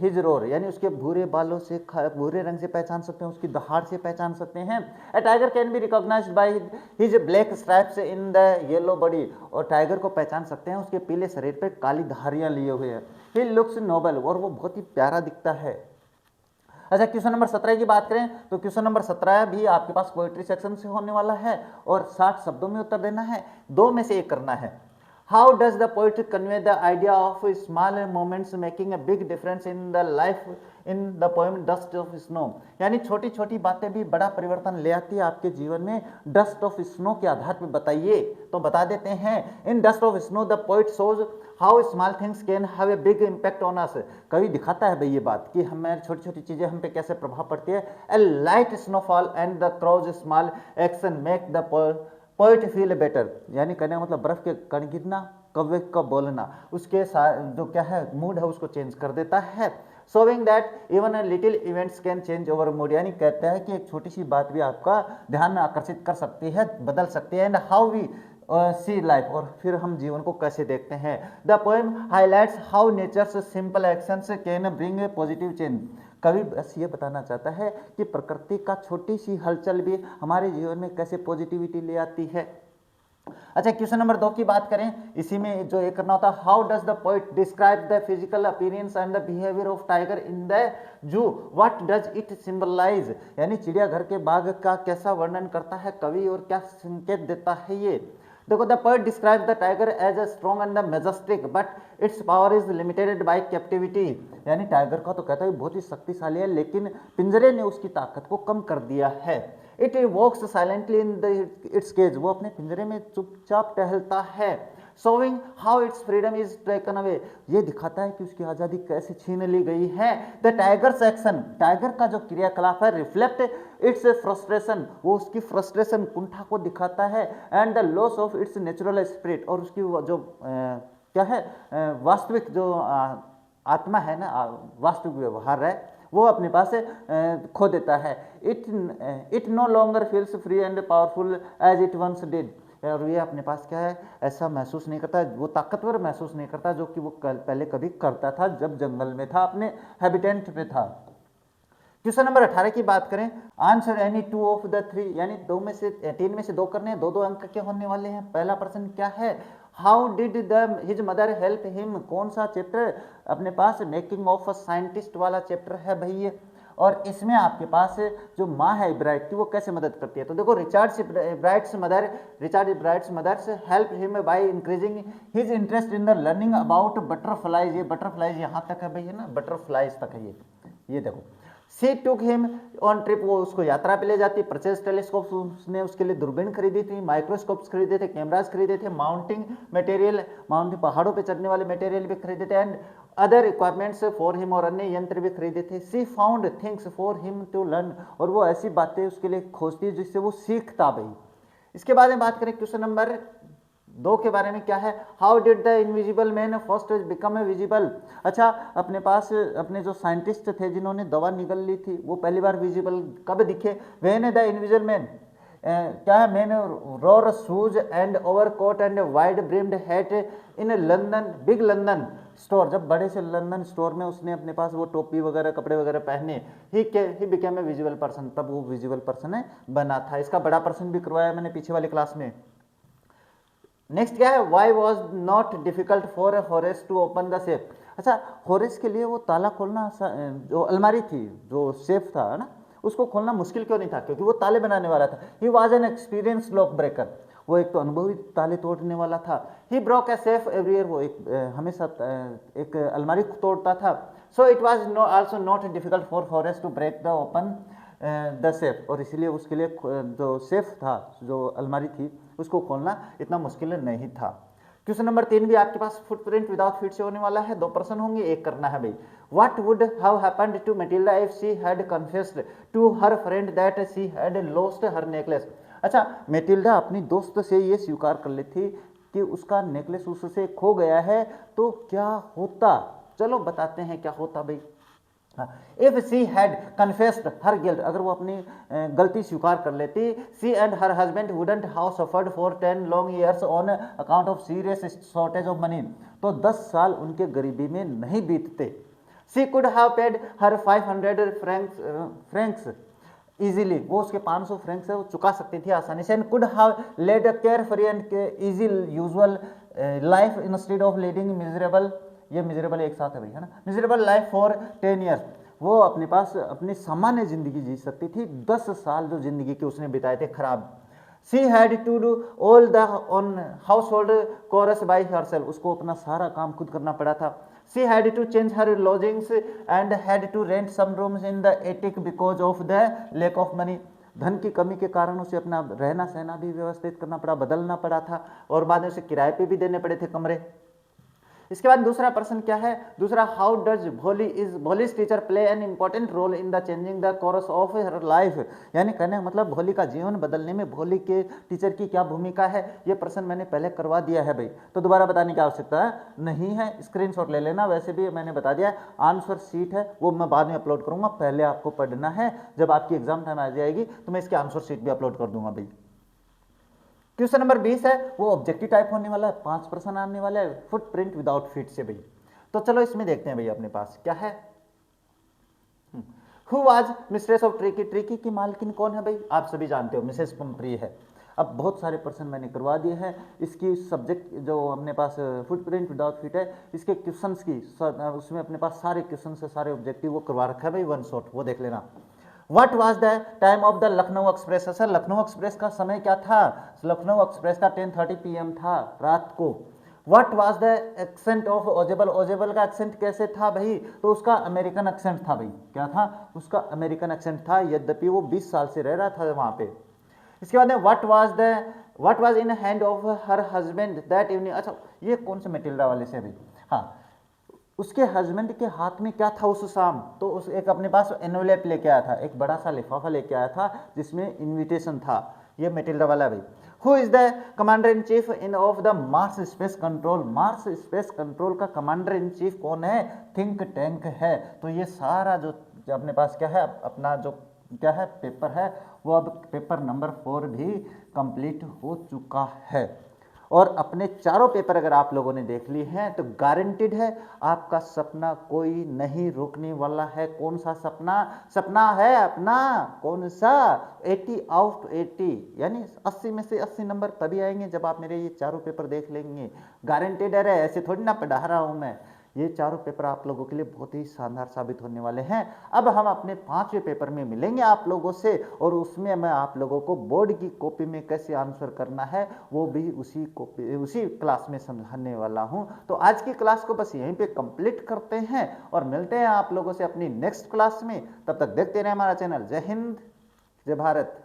his roar, यानी उसके भूरे बालों से भूरे रंग से पहचान सकते हैं, उसकी दहाड़ से पहचान सकते हैं। A tiger can be recognized by his black stripes in the yellow body, और टाइगर को पहचान सकते हैं उसके पीले शरीर पर काली धारियां लिए हुए हैं। ही लुक्स नोबल, और वो बहुत ही प्यारा दिखता है। अच्छा क्वेश्चन नंबर 17 की बात करें तो क्वेश्चन नंबर 17 भी आपके पास पोएट्री सेक्शन से होने वाला है, और 60 शब्दों में उत्तर देना है, 2 में से एक करना है। How does the poet convey the idea of small moments making a big difference in the life in the poem dust of snow, यानी छोटी छोटी बातें भी बड़ा परिवर्तन ले आती है आपके जीवन में। डस्ट ऑफ स्नो के आधार पर बताइए, तो बता देते हैं। In Dust of Snow the poet shows how small things can have a big impact on us, कवि दिखाता है भाई ये बात कि हमें छोटी छोटी चीजें हम पे कैसे प्रभाव पड़ती है। A light snowfall and the crow's small action make the poet feel better, यानी कहने का मतलब बर्फ के कण गिरना, कव्वे का बोलना उसके जो क्या है मूड है उसको चेंज कर देता है। Showing that even little events can change over mood, यानी कहता है कि एक छोटी सी बात भी आपका ध्यान आकर्षित कर सकती है, बदल सकती है। And how we see life, और फिर हम जीवन को कैसे देखते हैं। The poem highlights how nature's simple actions can bring a positive change, कवि बस ये बताना चाहता है कि प्रकृति का छोटी सी हलचल भी हमारे जीवन में कैसे पॉजिटिविटी ले आती है। अच्छा क्वेश्चन नंबर 2 की बात करें, इसी में जो ये करना होता है, how does the poet describe the physical appearance and the behaviour of tiger in the zoo, what does it symbolise, यानी चिड़ियाघर के बाघ का कैसा वर्णन करता है कवि और क्या संकेत देता है ये। देखो the poet describe the tiger as a strong and the majestic but its power is limited by captivity, यानी टाइगर का तो कहता है बहुत ही शक्तिशाली है लेकिन पिंजरे ने उसकी ताकत को कम कर दिया है। It walks silently in the its cage, वो अपने पिंजरे में चुपचाप टहलता है। Showing how its freedom is taken away, ये दिखाता है कि उसकी आज़ादी कैसे छीन ली गई है। द टाइगर्स एक्शन, टाइगर का जो क्रियाकलाप है, रिफ्लेक्ट इट्स फ्रस्ट्रेशन, वो उसकी फ्रस्ट्रेशन, कुंठा को दिखाता है, and the loss of its natural spirit, और उसकी जो क्या है वास्तविक जो आत्मा है ना, वास्तविक व्यवहार है, वो अपने पास से खो देता है। It no longer feels free and powerful as it once did, और ये अपने पास क्या है, ऐसा महसूस नहीं करता, वो ताकतवर महसूस नहीं करता जो कि वो पहले कभी करता था जब जंगल में था, अपने हैबिटेंट पे था। क्वेश्चन नंबर 18 की बात करें, आंसर एनी 2 ऑफ द 3, यानी 2 में से 3 में से 2 करने हैं, 2 अंक के होने वाले हैं। पहला प्रश्न क्या है, how did the his mother help him, कौन सा चैप्टर अपने पास मेकिंग ऑफ अ साइंटिस्ट वाला चैप्टर है भाई ये, और इसमें आपके पास जो माँ है ब्राइट की, वो कैसे मदद करती है। तो देखो, रिचर्ड ब्राइट्स मदर से help him by increasing his interest in the learning about butterflies, ये बटरफ्लाइज यहाँ तक है भाई, है ना, बटरफ्लाइज तक है ये देखो। सी टुक हिम ऑन ट्रिप, वो उसको यात्रा पे ले जाती, परचेज टेलीस्कोप, उसने उसके लिए दूरबीन खरीदी थी, माइक्रोस्कोप्स खरीदे थे, कैमराज खरीदे थे, माउंटिंग मटेरियल, माउंटिंग पहाड़ों पे चढ़ने वाले मटेरियल भी खरीदे थे, and other equipments for him, और अन्य यंत्र भी खरीदे थे। She found things for him to learn, और वो ऐसी बातें उसके लिए खोजती है जिससे वो सीखता भाई। इसके बाद में बात करें क्वेश्चन नंबर 2 के बारे में, क्या है, how did the invisible man first become a visible. अच्छा, अपने पास अपने जो साइंटिस्ट थे जिन्होंने दवा निगल ली थी, वो पहली बार विजिबल कब दिखे, व्हेन द इनविजिबल मैन क्या है, man roar shoes and overcoat and wide brimmed hat in London, big London store, जब बड़े से लंदन स्टोर में उसने अपने पास वो टोपी वगैरह कपड़े वगैरह पहने, he became a visible person, तब वो विजिबल पर्सन बना था। इसका बड़ा पर्सन भी करवाया मैंने पीछे वाली क्लास में। नेक्स्ट क्या है, why was not difficult for Horace to open the safe. अच्छा, हॉरेस के लिए वो ताला खोलना, जो अलमारी थी, जो सेफ था ना, उसको खोलना मुश्किल क्यों नहीं था, क्योंकि वो ताले बनाने वाला था। He was an experience lock breaker, वो एक तो अनुभवी ताले तोड़ने वाला था। He broke a safe every year, वो हमेशा एक अलमारी तोड़ता था। So it was also not difficult for Horace to break the open the safe, और इसीलिए उसके लिए जो सेफ था, जो अलमारी थी, उसको खोलना इतना मुश्किल नहीं था। क्वेश्चन नंबर 3 भी आपके पास फुटप्रिंट विदाउट फीट से होने वाला है, 2 प्रश्न होंगे, एक करना है भाई। What would have happened to Matilda if she had confessed to her friend that she had lost her necklace. अच्छा, मैटिल्डा अपनी दोस्त से ये स्वीकार कर लेती कि उसका नेकलेस उससे खो गया है, तो क्या होता, चलो बताते हैं क्या होता भाई। If she had confessed her guilt, अगर वो अपनी गलती स्वीकार कर लेती, she and her husband wouldn't have suffered for 10 long years on account of serious shortage of money, तो 10 साल उनके गरीबी में नहीं बीतते। She could have paid her 500 francs easily, वो उसके 500 फ्रैंक्स है वो चुका सकती थी आसानी से। And could have led a care free and easy usual life instead of leading miserable, ये मिजरेबल एक साथ है भाई, है ना, मिजरेबल लाइफ फॉर 10 ईयर्स, वो अपने पास अपनी सामान्य जिंदगी जी सकती थी। 10 साल जो जिंदगी के उसने बिताए थे खराब। She had to do all the on household chores by herself, उसको अपना सारा काम खुद करना पड़ा था। She had to change her lodgings and had to rent some rooms in the attic because of the lack of money, धन की कमी के कारण उसे अपना रहना सहना भी व्यवस्थित करना पड़ा, बदलना पड़ा था, और बाद में उसे किराए पे भी देने पड़े थे कमरे। इसके बाद दूसरा प्रश्न क्या है, दूसरा, how does Bholi's teacher play an important role in the changing the course of her life, यानी कहने का मतलब भोली का जीवन बदलने में भोली के टीचर की क्या भूमिका है। ये प्रश्न मैंने पहले करवा दिया है भाई, तो दोबारा बताने की आवश्यकता नहीं है, स्क्रीनशॉट ले लेना, वैसे भी मैंने बता दिया। आंसर शीट है वो मैं बाद में अपलोड करूंगा, पहले आपको पढ़ना है, जब आपकी एग्जाम टाइम आ जाएगी तो मैं इसकी आंसर शीट भी अपलोड कर दूंगा भाई। क्वेश्चन नंबर 20 है, वो ऑब्जेक्टिव टाइप होने वाला है, 5 प्रश्न आने वाला है फुटप्रिंट विदाउट फीट से भाई। तो चलो इसमें देखते हैं भाई, अपने पास क्या है। Who was mistress of tricky, tricky की मालकिन कौन है भाई, आप सभी जानते हो, मिसेस पंपरी है। अब बहुत सारे प्रश्न मैंने करवा दिए हैं, इसकी सब्जेक्ट जो अपने पास फुटप्रिंट विदाउट फीट है, इसके क्वेश्चंस की उसमें अपने पास सारे क्वेश्चन से सारे ऑब्जेक्टिव वो करवा रखा है भाई, 1 शॉट, वो देख लेना। What was the time of the Lucknow express, sir Lucknow express का समय क्या था, लखनऊ एक्सप्रेस का 10:30 PM था रात को। What was the accent of ओजेबल, ओजेबल का एक्सेंट कैसे था भाई, तो उसका अमेरिकन एक्सेंट था भाई, क्या था, उसका अमेरिकन एक्सेंट था, यद्यपि वो 20 साल से रह रहा था वहाँ पे। इसके बाद में what was in hand of her husband that evening. अच्छा, ये कौन से मेटिल्डा वाले से अभी, हाँ, उसके हस्बैंड के हाथ में क्या था उस शाम, तो उस एक अपने पास एनवेलप लेके आया था, एक बड़ा सा लिफाफा लेके आया था जिसमें इनविटेशन था। ये मेटिल्डा वाला भाई। Who is the commander in chief in of the Mars space control. Mars space control का कमांडर इन चीफ कौन है, थिंक टैंक है। तो ये सारा जो अपने पास क्या है, अपना जो क्या है पेपर है, वो अब पेपर नंबर 4 भी कंप्लीट हो चुका है। और अपने चारों पेपर अगर आप लोगों ने देख लिए हैं तो गारंटीड है आपका सपना कोई नहीं रोकने वाला है। कौन सा सपना, सपना है अपना कौन सा, 80 आउट 80, यानी 80 में से 80 नंबर तभी आएंगे जब आप मेरे ये चारों पेपर देख लेंगे। गारंटीड है, ऐसे थोड़ी ना पढ़ा रहा हूं मैं। ये चारों पेपर आप लोगों के लिए बहुत ही शानदार साबित होने वाले हैं। अब हम अपने 5वें पेपर में मिलेंगे आप लोगों से, और उसमें मैं आप लोगों को बोर्ड की कॉपी में कैसे आंसर करना है वो भी उसी क्लास में समझाने वाला हूं। तो आज की क्लास को बस यहीं पे कंप्लीट करते हैं और मिलते हैं आप लोगों से अपनी नेक्स्ट क्लास में। तब तक देखते रहे हमारा चैनल। जय हिंद, जय भारत।